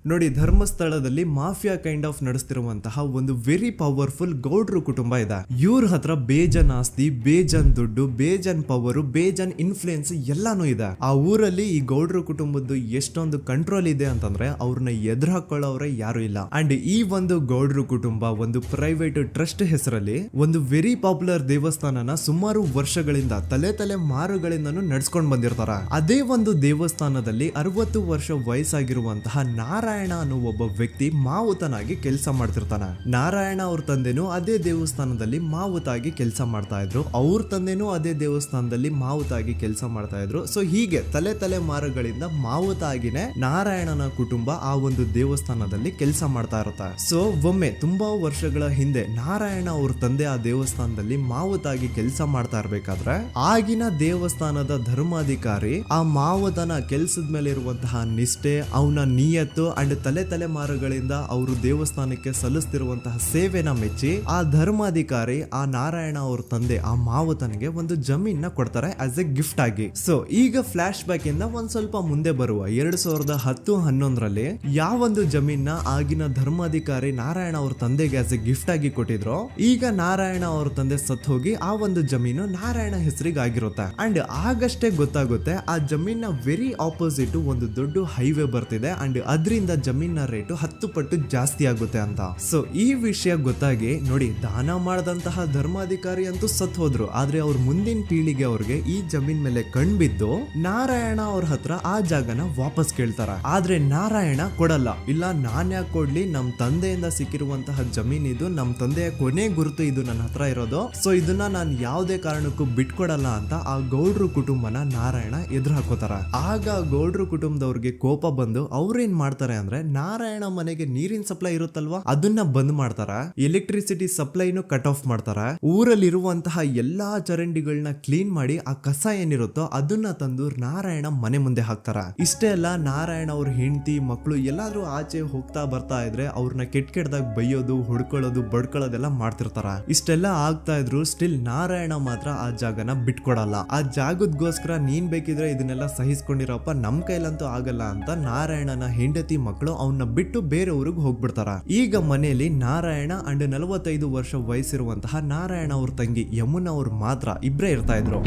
ನೋಡಿ, ಧರ್ಮಸ್ಥಳದಲ್ಲಿ ಮಾಫಿಯಾ ಕೈಂಡ್ ಆಫ್ ನಡೆಸ್ತಿರುವಂತಹ ಒಂದು ವೆರಿ ಪವರ್ಫುಲ್ ಗೌಡ್ರು ಕುಟುಂಬ ಇದೆ. ಇವ್ರ ಹತ್ರ ಬೇಜನ್ ಆಸ್ತಿ, ಬೇಜನ್ ದುಡ್ಡು, ಬೇಜನ್ ಪವರ್, ಬೇಜನ್ ಇನ್ಫ್ಲೂಯೆನ್ಸ್ ಎಲ್ಲಾನು ಇದೆ. ಆ ಊರಲ್ಲಿ ಈ ಗೌಡ್ರು ಕುಟುಂಬದ್ದು ಎಷ್ಟೊಂದು ಕಂಟ್ರೋಲ್ ಇದೆ ಅಂತಂದ್ರೆ ಅವ್ರನ್ನ ಎದುರು ಹಾಕೊಳ್ಳೋರೆ ಯಾರು ಇಲ್ಲ. ಅಂಡ್ ಈ ಒಂದು ಗೌಡ್ರು ಕುಟುಂಬ ಒಂದು ಪ್ರೈವೇಟ್ ಟ್ರಸ್ಟ್ ಹೆಸರಲ್ಲಿ ಒಂದು ವೆರಿ ಪಾಪ್ಯುಲರ್ ದೇವಸ್ಥಾನನ ಸುಮಾರು ವರ್ಷಗಳಿಂದ ತಲೆ ಮಾರುಗಳಿಂದನೂ ನಡ್ಸ್ಕೊಂಡ್ ಬಂದಿರ್ತಾರ. ಅದೇ ಒಂದು ದೇವಸ್ಥಾನದಲ್ಲಿ 60 ವರ್ಷ ವಯಸ್ಸಾಗಿರುವಂತಹ ನಾರಾಯಣ ಅನ್ನೋ ಒಬ್ಬ ವ್ಯಕ್ತಿ ಮಾವುತನಾಗಿ ಕೆಲಸ ಮಾಡ್ತಿರ್ತಾನೆ. ನಾರಾಯಣ ಅವ್ರ ತಂದೆನೂ ಅದೇ ದೇವಸ್ಥಾನದಲ್ಲಿ ಮಾವುತಾಗಿ ಕೆಲಸ ಮಾಡ್ತಾ ಇದ್ರು, ಅವ್ರ ತಂದೆನೂ ಅದೇ ದೇವಸ್ಥಾನದಲ್ಲಿ ಮಾವುತಾಗಿ ಕೆಲಸ ಮಾಡ್ತಾ ಇದ್ರು. ಸೊ ಹೀಗೆ ತಲೆ ಮಾರುಗಳಿಂದ ಮಾವುತ ಆಗಿನೇ ನಾರಾಯಣನ ಕುಟುಂಬ ಆ ಒಂದು ದೇವಸ್ಥಾನದಲ್ಲಿ ಕೆಲಸ ಮಾಡ್ತಾ ಇರುತ್ತೆ. ಸೊ ಒಮ್ಮೆ ತುಂಬಾ ವರ್ಷಗಳ ಹಿಂದೆ ನಾರಾಯಣ ಅವ್ರ ತಂದೆ ಆ ದೇವಸ್ಥಾನದಲ್ಲಿ ಮಾವುತಾಗಿ ಕೆಲಸ ಮಾಡ್ತಾ ಇರ್ಬೇಕಾದ್ರೆ ಆಗಿನ ದೇವಸ್ಥಾನದ ಧರ್ಮಾಧಿಕಾರಿ ಆ ಮಾವುತನ ಕೆಲ್ಸದ ಮೇಲೆ ಇರುವಂತಹ ನಿಷ್ಠೆ, ಅವನ ನಿಯತ್ತು ಅಂಡ್ ತಲೆಮಾರುಗಳಿಂದ ಅವರು ದೇವಸ್ಥಾನಕ್ಕೆ ಸಲ್ಲಿಸ್ತಿರುವಂತಹ ಸೇವೆನ ಮೆಚ್ಚಿ ಆ ಧರ್ಮಾಧಿಕಾರಿ ಆ ನಾರಾಯಣ ಅವ್ರ ತಂದೆ ಆ ಮಾವುತನಿಗೆ ಒಂದು ಜಮೀನ ಕೊಡ್ತಾರೆ ಆಸ್ ಎ ಗಿಫ್ಟ್ ಆಗಿ. ಸೊ ಈಗ ಫ್ಲಾಶ್ ಬ್ಯಾಕ್ ಇಂದ ಒಂದ್ ಸ್ವಲ್ಪ ಮುಂದೆ ಬರುವ 2010-11ರಲ್ಲಿ ಯಾವೊಂದು ಜಮೀನ ಆಗಿನ ಧರ್ಮಾಧಿಕಾರಿ ನಾರಾಯಣ ಅವ್ರ ತಂದೆಗೆ ಆಸ್ ಎ ಗಿಫ್ಟ್ ಆಗಿ ಕೊಟ್ಟಿದ್ರು, ಈಗ ನಾರಾಯಣ ಅವ್ರ ತಂದೆ ಸತ್ ಹೋಗಿ ಆ ಒಂದು ಜಮೀನು ನಾರಾಯಣ ಹೆಸರಿಗೆ ಆಗಿರುತ್ತೆ. ಅಂಡ್ ಆಗಷ್ಟೇ ಗೊತ್ತಾಗುತ್ತೆ ಆ ಜಮೀನ ವೆರಿ ಆಪೋಸಿಟ್ ಒಂದು ದೊಡ್ಡ ಹೈವೇ ಬರ್ತಿದೆ ಅಂಡ್ ಅದರಿಂದ ಜಮೀನ ರೇಟು 10 ಪಟ್ಟು ಜಾಸ್ತಿ ಆಗುತ್ತೆ ಅಂತ. ಸೊ ಈ ವಿಷಯ ಗೊತ್ತಾಗಿ ನೋಡಿ, ದಾನ ಮಾಡದಂತಹ ಧರ್ಮಾಧಿಕಾರಿ ಅಂತೂ ಸತ್ ಹೋದ್ರು, ಆದ್ರೆ ಅವ್ರ ಮುಂದಿನ ಪೀಳಿಗೆ ಅವ್ರಿಗೆ ಈ ಜಮೀನ್ ಮೇಲೆ ಕಣ್ಬಿದ್ದು ನಾರಾಯಣ ಅವ್ರ ಹತ್ರ ಆ ಜಾಗನ ವಾಪಸ್ ಕೇಳ್ತಾರ. ಆದ್ರೆ ನಾರಾಯಣ ಕೊಡಲ್ಲ. ಇಲ್ಲ, ನಾನ್ ಯಾಕೆ ಕೊಡ್ಲಿ, ನಮ್ ತಂದೆಯಿಂದ ಸಿಕ್ಕಿರುವಂತಹ ಜಮೀನ್ ಇದು, ನಮ್ ತಂದೆಯ ಕೊನೆ ಗುರುತು ಇದು ನನ್ನ ಹತ್ರ ಇರೋದು, ಸೊ ಇದನ್ನ ನಾನು ಯಾವುದೇ ಕಾರಣಕ್ಕೂ ಬಿಟ್ಕೊಡಲ್ಲ ಅಂತ ಆ ಗೌಡ್ರು ಕುಟುಂಬನ ನಾರಾಯಣ ಎದುರು ಹಾಕೋತಾರ. ಆಗ ಗೌಡ್ರು ಕುಟುಂಬದವ್ರಿಗೆ ಕೋಪ ಬಂದು ಅವ್ರೇನ್ ಮಾಡ್ತಾರೆ ಅಂದ್ರೆ, ನಾರಾಯಣ ಮನೆಗೆ ನೀರಿನ ಸಪ್ಲೈ ಇರುತ್ತಲ್ವಾ ಅದನ್ನ ಬಂದ್ ಮಾಡ್ತಾರ, ಎಲೆಕ್ಟ್ರಿಸಿಟಿ ಸಪ್ಲೈನು ಕಟ್ ಆಫ್ ಮಾಡ್ತಾರ, ಊರಲ್ಲಿರುವಂತಹ ಎಲ್ಲಾ ಚರಂಡಿಗಳನ್ನ ಕ್ಲೀನ್ ಮಾಡಿ ಆ ಕಸ ಏನಿರುತ್ತೋ ಅದನ್ನ ತಂದು ನಾರಾಯಣ ಮನೆ ಮುಂದೆ ಹಾಕ್ತಾರ. ಇಷ್ಟೇ ಅಲ್ಲ, ನಾರಾಯಣ ಅವ್ರ ಹೆಂಡತಿ ಮಕ್ಕಳು ಎಲ್ಲಾದ್ರೂ ಆಚೆ ಹೋಗ್ತಾ ಬರ್ತಾ ಇದ್ರೆ ಅವ್ರನ್ನ ಕೆಟ್ಟದಾಗ ಬೈಯೋದು, ಹೊಡ್ಕೊಳ್ಳೋದು, ಬಡ್ಕೊಳ್ಳೋದೆಲ್ಲ ಮಾಡ್ತಿರ್ತಾರ. ಇಷ್ಟೆಲ್ಲ ಆಗ್ತಾ ಇದ್ರು ಸ್ಟಿಲ್ ನಾರಾಯಣ ಮಾತ್ರ ಆ ಜಾಗನ ಬಿಟ್ಕೊಡಲ್ಲ. ಆ ಜಾಗದ್ಗೋಸ್ಕರ ನೀನ್ ಬೇಕಿದ್ರೆ ಇದನ್ನೆಲ್ಲ ಸಹಿಸ್ಕೊಂಡಿರಪ್ಪ, ನಮ್ ಕೈಲಂತೂ ಆಗಲ್ಲ ಅಂತ ನಾರಾಯಣನ ಹೆಂಡತಿ ಮಕ್ಕಳು ಅವನ್ನ ಬಿಟ್ಟು ಬೇರೆ ಊರಿಗೆ ಹೋಗ್ಬಿಡ್ತಾರ. ಈಗ ಮನೆಯಲ್ಲಿ ನಾರಾಯಣ ಅಂಡ್ 45 ವರ್ಷ ವಯಸ್ಸಿರುವಂತಹ ನಾರಾಯಣ ಅವ್ರ ತಂಗಿ ಯಮುನಾ ಅವ್ರು ಮಾತ್ರ ಇಬ್ರೇ ಇರ್ತಾ ಇದ್ರು.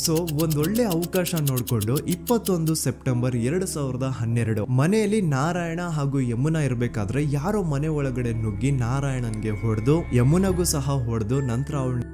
ಸೊ ಒಂದೊಳ್ಳೆ ಅವಕಾಶ ನೋಡ್ಕೊಂಡು 21 ಸೆಪ್ಟೆಂಬರ್ 2012 ಮನೆಯಲ್ಲಿ ನಾರಾಯಣ ಹಾಗೂ ಯಮುನಾ ಇರ್ಬೇಕಾದ್ರೆ ಯಾರೋ ಮನೆ ಒಳಗಡೆ ನುಗ್ಗಿ ನಾರಾಯಣನ್ಗೆ ಹೊಡೆದು ಯಮುನಾಗೂ ಸಹ ಹೊಡೆದು ನಂತರ ಅವಳು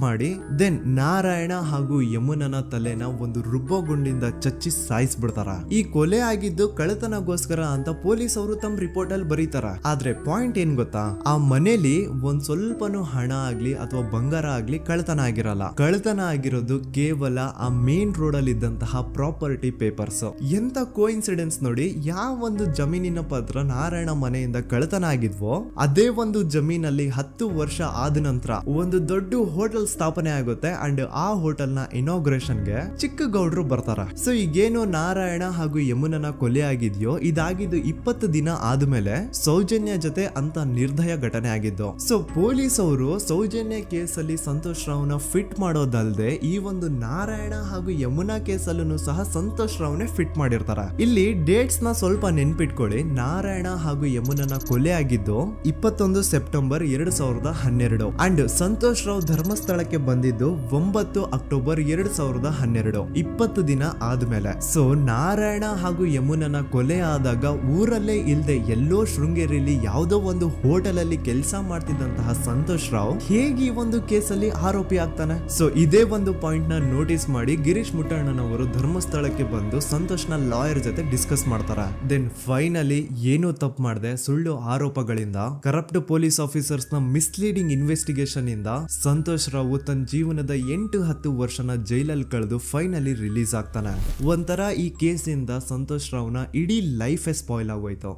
ಮಾಡಿ ದೆನ್ ನಾರಾಯಣ ಹಾಗೂ ಯಮುನನ ತಲೆನ ಒಂದು ರುಬ್ಬಗುಂಡಿಂದ ಚಚ್ಚಿ ಸಾಯಿಸ್ಬಿಡ್ತಾರ. ಈ ಕೊಲೆ ಆಗಿದ್ದು ಕಳ್ಳತನಗೋಸ್ಕರ ಅಂತ ಪೊಲೀಸ್ ಅವರು ತಮ್ಮ ರಿಪೋರ್ಟ್ ಅಲ್ಲಿ ಬರೀತಾರ. ಆದ್ರೆ ಪಾಯಿಂಟ್ ಏನ್ ಗೊತ್ತಾ, ಆ ಮನೇಲಿ ಒಂದ್ ಸ್ವಲ್ಪನೂ ಹಣ ಆಗ್ಲಿ ಅಥವಾ ಬಂಗಾರ ಆಗ್ಲಿ ಕಳ್ಳತನ ಆಗಿರಲ್ಲ. ಕಳ್ಳತನ ಆಗಿರೋದು ಕೇವಲ ಆ ಮೇನ್ ರೋಡ್ ಅಲ್ಲಿ ಇದ್ದಂತಹ ಪ್ರಾಪರ್ಟಿ ಪೇಪರ್ಸ್. ಎಂತ ಕೋಇನ್ಸಿಡೆನ್ಸ್ ನೋಡಿ, ಯಾವ ಒಂದು ಜಮೀನಿನ ಪತ್ರ ನಾರಾಯಣ ಮನೆಯಿಂದ ಕಳ್ಳತನ ಆಗಿದ್ವೋ ಅದೇ ಒಂದು ಜಮೀನಲ್ಲಿ 10 ವರ್ಷ ಆದ ನಂತರ ಒಂದು ದೊಡ್ಡ ಹೋಟೆಲ್ ಸ್ಥಾಪನೆ ಆಗುತ್ತೆ ಅಂಡ್ ಆ ಹೋಟೆಲ್ ನ ಇನಾಗ್ರೇಷನ್ ಗೆ ಚಿಕ್ಕ ಗೌಡ್ರು ಬರ್ತಾರ. ಸೊ ಈಗೇನು ನಾರಾಯಣ ಹಾಗೂ ಯಮುನನ ಕೊಲೆ ಆಗಿದ್ಯೋ ಇದಾಗಿದ್ದು 20 ದಿನ ಆದ್ಮೇಲೆ ಸೌಜನ್ಯ ಜೊತೆ ಅಂತ ನಿರ್ದಯ ಘಟನೆ ಆಗಿದ್ದು. ಸೊ ಪೊಲೀಸ್ ಅವರು ಸೌಜನ್ಯ ಕೇಸಲ್ಲಿ ಸಂತೋಷ್ ರಾವ್ನ ಫಿಟ್ ಮಾಡೋದಲ್ದೆ ಈ ಒಂದು ನಾರಾಯಣ ಹಾಗೂ ಯಮುನಾ ಕೇಸಲ್ಲೂ ಸಹ ಸಂತೋಷ್ ರಾವ್ನೆ ಫಿಟ್ ಮಾಡಿರ್ತಾರ. ಇಲ್ಲಿ ಡೇಟ್ಸ್ ನ ಸ್ವಲ್ಪ ನೆನ್ಪಿಟ್ಕೊಳ್ಳಿ. ನಾರಾಯಣ ಹಾಗೂ ಯಮುನನ ಕೊಲೆ ಆಗಿದ್ದು 21 ಸೆಪ್ಟೆಂಬರ್ 2012 ಅಂಡ್ ಸಂತೋಷ್ ರಾವ್ ಧರ್ಮಸ್ಥಳಕ್ಕೆ ಬಂದಿದ್ದು 9 ಅಕ್ಟೋಬರ್ 2012, 20 ದಿನ ಆದ್ಮೇಲೆ. ಸೊ ನಾರಾಯಣ ಹಾಗೂ ಯಮುನನ ಕೊಲೆ ಆದಾಗ ಊರಲ್ಲೇ ಇಲ್ದೆ ಎಲ್ಲೋ ಶೃಂಗೇರಿಯಲ್ಲಿ ಯಾವುದೋ ಒಂದು ಹೋಟೆಲ್ ಅಲ್ಲಿ ಕೆಲಸ ಮಾಡ್ತಿದ್ದಂತಹ ಸಂತೋಷ್ ರಾವ್ ಹೇಗೆ ಈ ಒಂದು ಕೇಸಲ್ಲಿ ಆರೋಪಿ ಆಗ್ತಾನೆ? ಸೊ ಇದೇ ಒಂದು ಪಾಯಿಂಟ್ ನ ನೋಟಿಸ್ ಮಾಡಿ ಗಿರೀಶ್ ಮುಟ್ಟಣ್ಣನವರು ಧರ್ಮಸ್ಥಳಕ್ಕೆ ಬಂದು ಸಂತೋಷ್ ನ ಲಾಯರ್ ಜೊತೆ ಡಿಸ್ಕಸ್ ಮಾಡ್ತಾರ. ದೆನ್ ಫೈನಲಿ ಏನೋ ತಪ್ಪು ಮಾಡದೆ ಸುಳ್ಳು ಆರೋಪಗಳಿಂದ ಕರಪ್ಟ್ ಪೊಲೀಸ್ ಆಫೀಸರ್ಸ್ ನ ಮಿಸ್ಲೀಡಿಂಗ್ ಇನ್ವೆಸ್ಟಿಗೇಷನ್ ಇಂದ ಸಂತೋಷ್ ರಾವ್ ತನ್ನ ಜೀವನದ 8-10 ವರ್ಷನ ಜೈಲಲ್ಲಿ ಕಳೆದು ಫೈನಲಿ ರಿಲೀಸ್ ಆಗ್ತಾನೆ. ಒಂಥರ ಈ ಕೇಸಿಂದ ಸಂತೋಷ್ ರಾವ್ನ ಇಡೀ ಲೈಫೇ ಸ್ಪಾಯ್ಲ್ ಆಗೋಯ್ತು.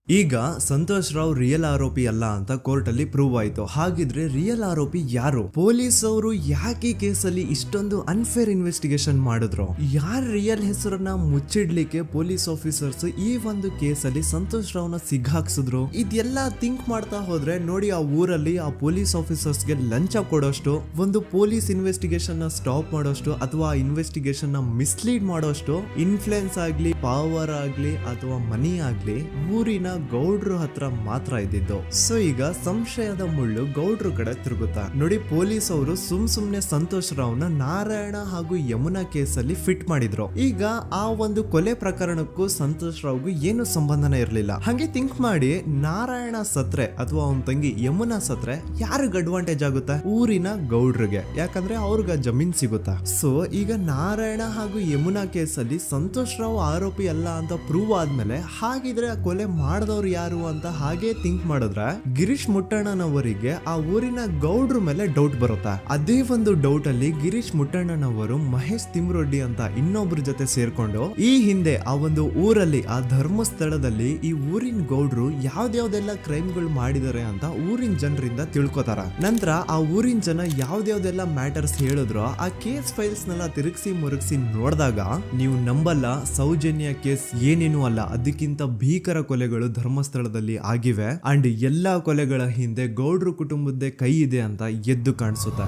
ಈಗ ಸಂತೋಷ್ ರಾವ್ ರಿಯಲ್ ಆರೋಪಿ ಅಲ್ಲ ಅಂತ ಕೋರ್ಟ್ ಅಲ್ಲಿ ಪ್ರೂವ್ ಆಯ್ತು. ಹಾಗಿದ್ರೆ ರಿಯಲ್ ಆರೋಪಿ ಯಾರು? ಪೊಲೀಸ್ ಅವರು ಯಾಕೆ ಕೇಸಲ್ಲಿ ಇಷ್ಟೊಂದು ಅನ್ಫೇರ್ ಇನ್ವೆಸ್ಟಿಗೇಷನ್ ಮಾಡಿದ್ರು? ಯಾರ ರಿಯಲ್ ಹೆಸರನ್ನ ಮುಚ್ಚಿಡ್ಲಿಕ್ಕೆ ಪೊಲೀಸ್ ಆಫೀಸರ್ಸ್ ಈ ಒಂದು ಕೇಸಲ್ಲಿ ಸಂತೋಷ್ ರಾವ್ನ ಸಿಗ್ಹಾಕ್ಸಿದ್ರು? ಇದೆಲ್ಲ ಥಿಂಕ್ ಮಾಡ್ತಾ ಹೋದ್ರೆ ನೋಡಿ, ಆ ಊರಲ್ಲಿ ಆ ಪೊಲೀಸ್ ಆಫೀಸರ್ಸ್ಗೆ ಲಂಚ ಕೊಡೋಷ್ಟು, ಒಂದು ಪೊಲೀಸ್ ಇನ್ವೆಸ್ಟಿಗೇಷನ್ ನ ಸ್ಟಾಪ್ ಮಾಡೋಷ್ಟು ಅಥವಾ ಇನ್ವೆಸ್ಟಿಗೇಷನ್ ನ ಮಿಸ್ಲೀಡ್ ಮಾಡೋಷ್ಟು ಇನ್ಫ್ಲುಯೆನ್ಸ್ ಆಗ್ಲಿ, ಪವರ್ ಆಗ್ಲಿ ಅಥವಾ ಮನಿ ಆಗ್ಲಿ ಊರಿನ ಗೌಡ್ರು ಹತ್ರ ಮಾತ್ರ ಇದ್ದಿದ್ದು. ಸೊ ಈಗ ಸಂಶಯದ ಮುಳ್ಳು ಗೌಡ್ರು ಕಡೆ ತಿರುಗುತ್ತಾ. ನೋಡಿ, ಪೊಲೀಸ್ ಅವರು ಸುಮ್ನೆ ಸಂತೋಷ್ ರಾವ್ನ ನಾರಾಯಣ ಹಾಗೂ ಯಮುನಾ ಕೇಸಲ್ಲಿ ಫಿಟ್ ಮಾಡಿದ್ರು. ಈಗ ಆ ಒಂದು ಕೊಲೆ ಪ್ರಕರಣಕ್ಕೂ ಸಂತೋಷ್ ರಾವ್ಗೂ ಏನು ಸಂಬಂಧನೇ ಇರ್ಲಿಲ್ಲ. ಹಂಗೆ ಥಿಂಕ್ ಮಾಡಿ, ನಾರಾಯಣ ಸತ್ರೆ ಅಥವಾ ಅವನ ತಂಗಿ ಯಮುನಾ ಸತ್ರೆ ಯಾರಿಗ ಅಡ್ವಾಂಟೇಜ್ ಆಗುತ್ತೆ? ಊರಿನ ಗೌಡ್ರಿಗೆ, ಯಾಕಂದ್ರೆ ಅವ್ರಿಗೆ ಜಮೀನ್ ಸಿಗುತ್ತಾ. ಸೊ ಈಗ ನಾರಾಯಣ ಹಾಗೂ ಯಮುನಾ ಕೇಸಲ್ಲಿ ಸಂತೋಷ್ ರಾವ್ ಆರೋಪಿ ಅಲ್ಲ ಅಂತ ಪ್ರೂವ್ ಆದ್ಮೇಲೆ ಹಾಗಿದ್ರೆ ಆ ಕೊಲೆ ಮಾಡ್ದವ್ರು ಯಾರು ಅಂತ ಹಾಗೆ ಥಿಂಕ್ ಮಾಡಿದ್ರೆ ಗಿರೀಶ್ ಮುಟ್ಟಣ್ಣನವರಿಗೆ ಆ ಊರಿನ ಗೌಡ್ರ ಮೇಲೆ ಡೌಟ್ ಬರುತ್ತೆ. ಅದೇ ಒಂದು ಡೌಟ್ ಅಲ್ಲಿ ಗಿರೀಶ್ ಮುಟ್ಟಣ್ಣನವರು ಮಹೇಶ್ ತಿಮ್ರೊಡ್ಡಿ ಅಂತ ಇನ್ನೊಬ್ರ ಜೊತೆ ಸೇರ್ಕೊಂಡು ಈ ಹಿಂದೆ ಆ ಒಂದು ಊರಲ್ಲಿ ಆ ಧರ್ಮಸ್ಥಳದಲ್ಲಿ ಈ ಊರಿನ ಗೌಡ್ರು ಯಾವ್ದ್ಯಾವ್ದೆಲ್ಲ ಕ್ರೈಮ್ ಗಳು ಮಾಡಿದಾರೆ ಅಂತ ಊರಿನ ಜನರಿಂದ ತಿಳ್ಕೊತಾರ. ನಂತರ ಆ ಊರಿನ ಜನ ಯಾವ್ದ್ಯಾವ್ದೆಲ್ಲ ಮ್ಯಾಟರ್ಸ್ ಹೇಳಿದ್ರು ಆ ಕೇಸ್ ಫೈಲ್ಸ್ ನೆಲ್ಲ ತಿರುಗಿಸಿ ಮುರುಗಿಸಿ ನೋಡಿದಾಗ ನೀವು ನಂಬಲ್ಲ, ಸೌಜನ್ಯ ಕೇಸ್ ಏನೇನು ಅಲ್ಲ, ಅದಕ್ಕಿಂತ ಭೀಕರ ಕೊಲೆಗಳು ಧರ್ಮಸ್ಥಳದಲ್ಲಿ ಆಗಿವೆ ಅಂಡ್ ಎಲ್ಲಾ ಕೊಲೆಗಳ ಹಿಂದೆ ಗೌಡ್ರು ಕುಟುಂಬದ್ದೇ ಕೈ ಇದೆ ಅಂತ ಎದ್ದು ಕಾಣಿಸುತ್ತೆ.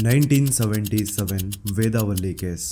1977 ವೇದಾವಲ್ಲಿ ಕೇಸ್.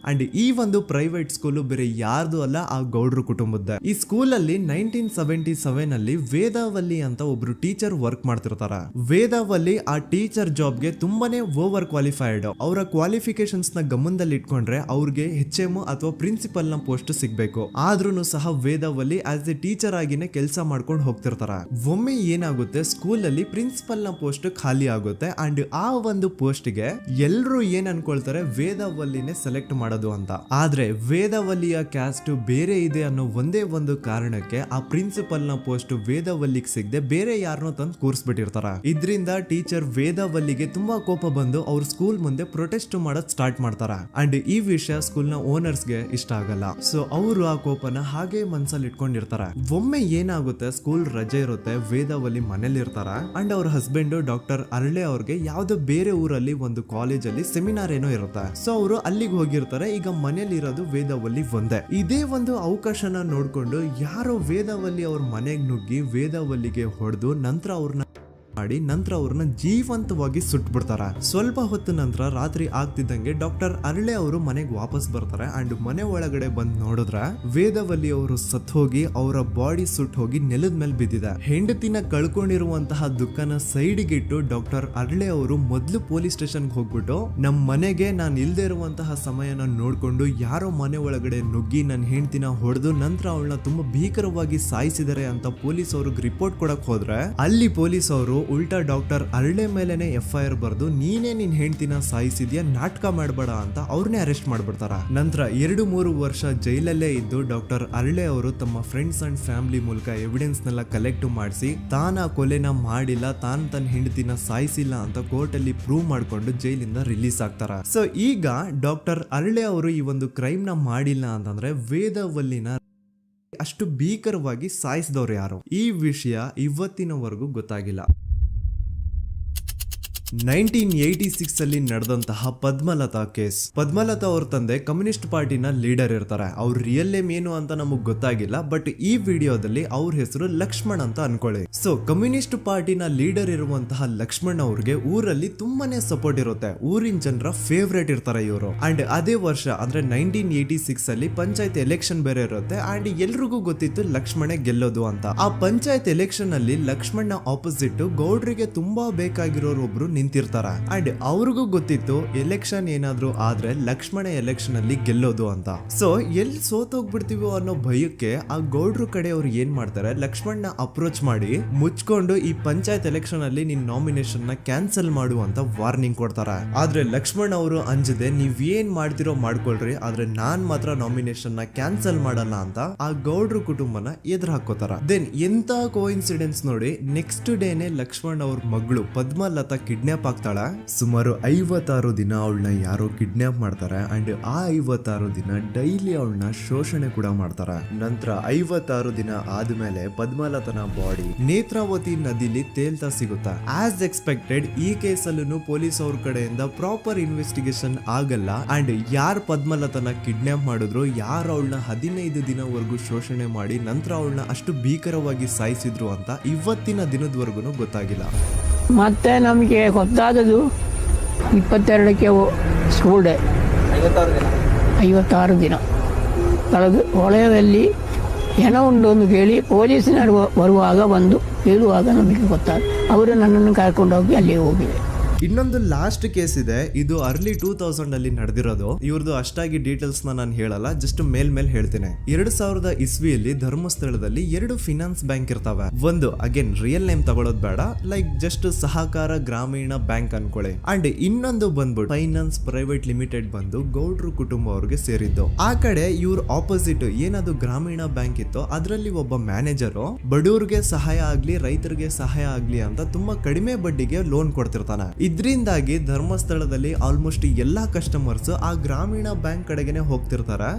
ಅಂಡ್ ಈ ಒಂದು ಪ್ರೈವೇಟ್ ಸ್ಕೂಲು ಬೇರೆ ಯಾರ್ದು ಅಲ್ಲ, ಆ ಗೌಡ್ರು ಕುಟುಂಬದ. ಈ ಸ್ಕೂಲ್ ಅಲ್ಲಿ 1977 ಅಲ್ಲಿ ವೇದಾವಲ್ಲಿ ಅಂತ ಒಬ್ರು ಟೀಚರ್ ವರ್ಕ್ ಮಾಡ್ತಿರ್ತಾರ. ವೇದಾವಲ್ಲಿ ಆ ಟೀಚರ್ ಜಾಬ್ ಗೆ ತುಂಬಾನೇ ಓವರ್ ಕ್ವಾಲಿಫೈಡ್. ಅವರ ಕ್ವಾಲಿಫಿಕೇಶನ್ಸ್ ನ ಗಮನದಲ್ಲಿ ಇಟ್ಕೊಂಡ್ರೆ ಅವ್ರಿಗೆ HM ಅಥವಾ ಪ್ರಿನ್ಸಿಪಲ್ ನ ಪೋಸ್ಟ್ ಸಿಗ್ಬೇಕು. ಆದ್ರೂ ಸಹ ವೇದಾವಲ್ಲಿ ಆಸ್ ಎ ಟೀಚರ್ ಆಗಿನೇ ಕೆಲಸ ಮಾಡ್ಕೊಂಡು ಹೋಗ್ತಿರ್ತಾರ. ಒಮ್ಮೆ ಏನಾಗುತ್ತೆ, ಸ್ಕೂಲ್ ಅಲ್ಲಿ ಪ್ರಿನ್ಸಿಪಲ್ ನ ಪೋಸ್ಟ್ ಖಾಲಿ ಆಗುತ್ತೆ ಅಂಡ್ ಆ ಒಂದು ಪೋಸ್ಟ್ ಗೆ ಎಲ್ರು ಏನ್ ಅನ್ಕೊಳ್ತಾರೆ, ವೇದಾವಲ್ಲಿನೇ ಸೆಲೆಕ್ಟ್ ಮಾಡೋದು ಅಂತ. ಆದ್ರೆ ವೇದಾವಲ್ಲಿಯ ಕ್ಯಾಸ್ಟ್ ಬೇರೆ ಇದೆ ಅನ್ನೋ ಒಂದೇ ಒಂದು ಕಾರಣಕ್ಕೆ ಆ ಪ್ರಿನ್ಸಿಪಲ್ ನ ಪೋಸ್ಟ್ ವೇದಾವಲ್ಲಿಗೆ ಸಿಗದೆ ಬೇರೆ ಯಾರನ್ನೋ ತಂದು ಕೂರಿಸ್ಬಿಟ್ಟಿರ್ತಾರ. ಇದರಿಂದ ಟೀಚರ್ ವೇದಾವಲ್ಲಿಗೆ ತುಂಬಾ ಕೋಪ ಬಂದು ಅವ್ರ ಸ್ಕೂಲ್ ಮುಂದೆ ಪ್ರೊಟೆಸ್ಟ್ ಮಾಡೋದ್ ಸ್ಟಾರ್ಟ್ ಮಾಡ್ತಾರ. ಅಂಡ್ ಈ ವಿಷಯ ಸ್ಕೂಲ್ ನ ಓನರ್ಸ್ ಗೆ ಇಷ್ಟ ಆಗಲ್ಲ. ಸೊ ಅವರು ಆ ಕೋಪನ ಹಾಗೆ ಮನ್ಸಲ್ಲಿ ಇಟ್ಕೊಂಡಿರ್ತಾರೆ. ಒಮ್ಮೆ ಏನಾಗುತ್ತೆ, ಸ್ಕೂಲ್ ರಜೆ ಇರುತ್ತೆ, ವೇದಾವಲ್ಲಿ ಮನೇಲಿ ಇರ್ತಾರ ಅಂಡ್ ಅವ್ರ ಹಸ್ಬೆಂಡ್ ಡಾಕ್ಟರ್ ಅರಳೆ ಅವ್ರಿಗೆ ಯಾವ್ದೋ ಬೇರೆ ಊರಲ್ಲಿ ಒಂದು ಕಾಲೇಜ್ ಅಲ್ಲಿ ಸೆಮಿನಾರ್ ಏನೋ ಇರುತ್ತೆ. ಸೊ ಅವರು ಅಲ್ಲಿಗೆ ಹೋಗಿರ್ತಾರೆ. ಈಗ ಮನೇಲಿ ಇರೋದು ವೇದಾವಲ್ಲಿ ಒಂದೇ. ಇದೇ ಒಂದು ಅವಕಾಶನ ನೋಡ್ಕೊಂಡು ಯಾರೋ ವೇದಾವಲ್ಲಿ ಅವ್ರ ಮನೆಗೆ ನುಗ್ಗಿ ವೇದಾವಲ್ಲಿಗೆ ಹೊಡೆದು ನಂತರ ಅವ್ರನ್ನ ಜೀವಂತವಾಗಿ ಸುಟ್ಬಿಡ್ತಾರ. ಸ್ವಲ್ಪ ಹೊತ್ತು ನಂತರ ರಾತ್ರಿ ಆಗ್ತಿದ್ದಂಗೆ ಡಾಕ್ಟರ್ ಅರಳೆ ಅವರು ಮನೆಗೆ ವಾಪಸ್ ಬರ್ತಾರೆ ಅಂಡ್ ಮನೆ ಒಳಗಡೆ ಬಂದ್ ನೋಡಿದ್ರೆ ವೇದಾವಲ್ಲಿ ಅವರು ಸತ್ ಹೋಗಿ ಅವರ ಬಾಡಿ ಸುಟ್ ಹೋಗಿ ನೆಲದ ಮೇಲೆ ಬಿದ್ದಿದೆ. ಹೆಂಡತಿನ ಕಳ್ಕೊಂಡಿರುವಂತಹ ದುಃಖನ ಸೈಡ್ಗೆ ಇಟ್ಟು ಡಾಕ್ಟರ್ ಅರಳೆ ಅವರು ಮೊದ್ಲು ಪೊಲೀಸ್ ಸ್ಟೇಷನ್ಗೆ ಹೋಗ್ಬಿಟ್ಟು ನಮ್ ಮನೆಗೆ ನಾನ್ ಇಲ್ದೇ ಇರುವಂತಹ ಸಮಯನ ನೋಡ್ಕೊಂಡು ಯಾರೋ ಮನೆ ಒಳಗಡೆ ನುಗ್ಗಿ ನನ್ನ ಹೆಂಡತಿನ ಹೊಡೆದು ನಂತರ ಅವಳನ್ನ ತುಂಬಾ ಭೀಕರವಾಗಿ ಸಾಯಿಸಿದರೆ ಅಂತ ಪೊಲೀಸ್ ಅವ್ರಿಗೆ ರಿಪೋರ್ಟ್ ಕೊಡಕ್ ಹೋದ್ರೆ ಅಲ್ಲಿ ಪೊಲೀಸ್ ಅವರು ಉಲ್ಟಾ ಡಾಕ್ಟರ್ ಅರಳೆ ಮೇಲೆನೆ FIR ಬರ್ದು ನೀನೇ ನಿನ್ ಹೆಂಡತಿನ ಸಾಯಿಸಿದ್ಯಾ, ನಾಟಕ ಮಾಡಬೇಡ ಅಂತ ಅವ್ರನ್ನೇ ಅರೆಸ್ಟ್ ಮಾಡ್ಬಿಡ್ತಾರ. ನಂತರ 2-3 ವರ್ಷ ಜೈಲಲ್ಲೇ ಇದ್ದು ಡಾಕ್ಟರ್ ಅರಳೆ ಅವರು ತಮ್ಮ ಫ್ರೆಂಡ್ಸ್ ಅಂಡ್ ಫ್ಯಾಮಿಲಿ ಮೂಲಕ ಎವಿಡೆನ್ಸ್ ನೆಲ್ಲ ಕಲೆಕ್ಟ್ ಮಾಡಿಸಿ ತಾನ ಕೊಲೆನ ಮಾಡಿಲ್ಲ, ತನ್ನ ಹೆಂಡತಿನ ಸಾಯಿಸಿಲ್ಲ ಅಂತ ಕೋರ್ಟ್ ಅಲ್ಲಿ ಪ್ರೂವ್ ಮಾಡ್ಕೊಂಡು ಜೈಲಿಂದ ರಿಲೀಸ್ ಆಗ್ತಾರ. ಸೊ ಈಗ ಡಾಕ್ಟರ್ ಅರಳೆ ಅವರು ಈ ಒಂದು ಕ್ರೈಮ್ ನ ಮಾಡಿಲ್ಲ ಅಂತಂದ್ರೆ ವೇದಾವಲ್ಲಿನ ಅಷ್ಟು ಭೀಕರವಾಗಿ ಸಾಯಿಸಿದವ್ರು ಯಾರು, ಈ ವಿಷಯ ಇವತ್ತಿನವರೆಗೂ ಗೊತ್ತಾಗಿಲ್ಲ. 1986 ಅಲ್ಲಿ ನಡೆದಂತಹ ಪದ್ಮಲತಾ ಕೇಸ್. ಪದ್ಮಲತಾ ಅವ್ರ ತಂದೆ ಕಮ್ಯುನಿಸ್ಟ್ ಪಾರ್ಟಿನ ಲೀಡರ್ ಇರ್ತಾರೆ. ಅವ್ರ ರಿಯಲ್ ನೇಮ್ ಏನು ಅಂತ ನಮಗ್ ಗೊತ್ತಾಗಿಲ್ಲ, ಬಟ್ ಈ ವಿಡಿಯೋದಲ್ಲಿ ಅವ್ರ ಹೆಸರು ಲಕ್ಷ್ಮಣ್ ಅಂತ ಅನ್ಕೊಳ್ಳಿ. ಸೊ ಕಮ್ಯುನಿಸ್ಟ್ ಪಾರ್ಟಿನ ಲೀಡರ್ ಇರುವಂತಹ ಲಕ್ಷ್ಮಣ್ ಅವ್ರಿಗೆ ಊರಲ್ಲಿ ತುಂಬಾನೇ ಸಪೋರ್ಟ್ ಇರುತ್ತೆ, ಊರಿನ ಜನರ ಫೇವ್ರೇಟ್ ಇರ್ತಾರೆ ಇವರು. ಅಂಡ್ ಅದೇ ವರ್ಷ ಅಂದ್ರೆ 1986 ಅಲ್ಲಿ ಪಂಚಾಯತ್ ಎಲೆಕ್ಷನ್ ಬೇರೆ ಇರುತ್ತೆ ಅಂಡ್ ಎಲ್ರಿಗೂ ಗೊತ್ತಿತ್ತು ಲಕ್ಷ್ಮಣೆ ಗೆಲ್ಲೋದು ಅಂತ. ಆ ಪಂಚಾಯತ್ ಎಲೆಕ್ಷನ್ ಅಲ್ಲಿ ಲಕ್ಷ್ಮಣ್ ಆಪೋಸಿಟ್ ಗೌಡ್ರಿಗೆ ತುಂಬಾ ಬೇಕಾಗಿರೋರು ಒಬ್ರು ನಿಂತಿರ್ತಾರ ಅಂಡ್ ಅವ್ರಿಗೂ ಗೊತ್ತಿತ್ತು ಎಲೆಕ್ಷನ್ ಏನಾದ್ರು ಆದ್ರೆ ಲಕ್ಷ್ಮಣ ಎಲೆಕ್ಷನ್ ಅಲ್ಲಿ ಗೆಲ್ಲೋದು ಅಂತ. ಸೊ ಎಲ್ಲಿ ಸೋತೋಗ್ಬಿಡ್ತೀವೋ ಅನ್ನೋ ಭಯಕ್ಕೆ ಆ ಗೌಡ್ರು ಕಡೆ ಅವ್ರು ಏನ್ ಮಾಡ್ತಾರೆ, ಲಕ್ಷ್ಮಣ್ನ ಅಪ್ರೋಚ್ ಮಾಡಿ ಮುಚ್ಕೊಂಡು ಈ ಪಂಚಾಯತ್ ಎಲೆಕ್ಷನ್ ಅಲ್ಲಿ ನಿನ್ ನಾಮಿನೇಷನ್ ನ ಕ್ಯಾನ್ಸಲ್ ಮಾಡು ಅಂತ ವಾರ್ನಿಂಗ್ ಕೊಡ್ತಾರ. ಆದ್ರೆ ಲಕ್ಷ್ಮಣ್ ಅವರು ಅಂಜದೆ ನೀವ್ ಏನ್ ಮಾಡ್ತಿರೋ ಮಾಡ್ಕೊಳ್ರಿ, ಆದ್ರೆ ನಾನ್ ಮಾತ್ರ ನಾಮಿನೇಷನ್ ನ ಕ್ಯಾನ್ಸಲ್ ಮಾಡಲ್ಲ ಅಂತ ಆ ಗೌಡ್ರು ಕುಟುಂಬನ ಎದುರು ಹಾಕೋತಾರ. ದೆನ್ ಎಂತ ಕೋಇನ್ಸಿಡೆನ್ಸ್ ನೋಡಿ, ನೆಕ್ಸ್ಟ್ ಡೇನೆ ಲಕ್ಷ್ಮಣ್ ಅವ್ರ ಮಗಳು ಪದ್ಮಲತಾ ಕಿಡ್ನಾಪ್ ಆಗ್ತಾಳ. ಸುಮಾರು 56 ದಿನ ಅವಳನ್ನ ಯಾರೋ ಕಿಡ್ನಾಪ್ ಮಾಡ್ತಾರೆ ಅಂಡ್ ಆ 56 ದಿನ ಡೈಲಿ ಅವಳನ್ನ ಶೋಷಣೆ ಕೂಡ ಮಾಡ್ತಾರ. ನಂತರ 56 ದಿನ ಆದ್ಮೇಲೆ ಪದ್ಮಲತನ ಬಾಡಿ ನೇತ್ರಾವತಿ ನದಿಲಿ ತೇಲ್ತಾ ಸಿಗುತ್ತಾ. ಆಸ್ ಎಕ್ಸ್ಪೆಕ್ಟೆಡ್ ಈ ಕೇಸಲ್ಲೂ ಪೊಲೀಸ್ ಅವ್ರ ಕಡೆಯಿಂದ ಪ್ರಾಪರ್ ಇನ್ವೆಸ್ಟಿಗೇಷನ್ ಆಗಲ್ಲ ಅಂಡ್ ಯಾರ್ ಪದ್ಮಲತನ ಕಿಡ್ನಾಪ್ ಮಾಡಿದ್ರು, ಯಾರು ಅವಳನ್ನ 15 ದಿನವರೆಗೂ ಶೋಷಣೆ ಮಾಡಿ ನಂತರ ಅವಳನ್ನ ಅಷ್ಟು ಭೀಕರವಾಗಿ ಸಾಯಿಸಿದ್ರು ಅಂತ ಇವತ್ತಿನ ದಿನದವರೆಗೂ ಗೊತ್ತಾಗಿಲ್ಲ. ಮತ್ತೆ ನಮಗೆ ಗೊತ್ತಾದದು 22ಕ್ಕೆ ಸ್ಕೂಲ್ ಡೇ 56 ದಿನ ಕಳೆದು ಹೊಳೆಯಲ್ಲಿ ಹೆಣ ಉಂಡು ಅಂತ ಕೇಳಿ ಪೊಲೀಸಿನವರು ಬರುವಾಗ ಬಂದು ಹೇಳುವಾಗ ನಮಗೆ ಗೊತ್ತಾದ. ಅವರು ನನ್ನನ್ನು ಕರ್ಕೊಂಡೋಗಿ ಅಲ್ಲಿಗೆ ಹೋಗಿದೆ. ಇನ್ನೊಂದು ಲಾಸ್ಟ್ ಕೇಸ್ ಇದೆ, ಇದು ಅರ್ಲಿ 2000 ಅಲ್ಲಿ ನಡೆದಿರೋದು. ಇವ್ರದ್ದು ಅಷ್ಟಾಗಿ ಡೀಟೇಲ್ಸ್ ನಾನು ಹೇಳಲ್ಲ, ಜಸ್ಟ್ ಮೇಲ್ ಹೇಳ್ತೀನಿ. 2000 ಇಸ್ವಿಯಲ್ಲಿ ಧರ್ಮಸ್ಥಳದಲ್ಲಿ 2 ಫಿನಾನ್ಸ್ ಬ್ಯಾಂಕ್ ಇರ್ತಾವೆ. ಒಂದು ಅಗೇನ್ ರಿಯಲ್ ನೇಮ್ ತಗೊಳ್ಳೋದು ಬೇಡ, ಲೈಕ್ ಜಸ್ಟ್ ಸಹಕಾರ ಗ್ರಾಮೀಣ ಬ್ಯಾಂಕ್ ಅನ್ಕೊಳ್ಳಿ. ಅಂಡ್ ಇನ್ನೊಂದು ಬಂದ್ಬಿಟ್ಟು ಫೈನಾನ್ಸ್ ಪ್ರೈವೇಟ್ ಲಿಮಿಟೆಡ್ ಬಂದು ಗೌಡ್ರು ಕುಟುಂಬ ಅವ್ರಿಗೆ ಸೇರಿದ್ದು. ಆ ಕಡೆ ಇವ್ರ ಆಪೋಸಿಟ್ ಏನದು ಗ್ರಾಮೀಣ ಬ್ಯಾಂಕ್ ಇತ್ತು, ಅದರಲ್ಲಿ ಒಬ್ಬ ಮ್ಯಾನೇಜರು ಬಡವ್ರಿಗೆ ಸಹಾಯ ಆಗ್ಲಿ ರೈತರಿಗೆ ಸಹಾಯ ಆಗ್ಲಿ ಅಂತ ತುಂಬಾ ಕಡಿಮೆ ಬಡ್ಡಿಗೆ ಲೋನ್ ಕೊಡ್ತಿರ್ತಾನೆ. ಇದ್ರಿಂದಾಗಿ ಧರ್ಮಸ್ಥಳದಲ್ಲಿ ಆಲ್ಮೋಸ್ಟ್ ಎಲ್ಲಾ ಕಸ್ಟಮರ್ಸ್ ಆ ಗ್ರಾಮೀಣ ಬ್ಯಾಂಕ್ ಕಡೆಗೆ ಹೋಗ್ತಿರ್ತಾರೆ,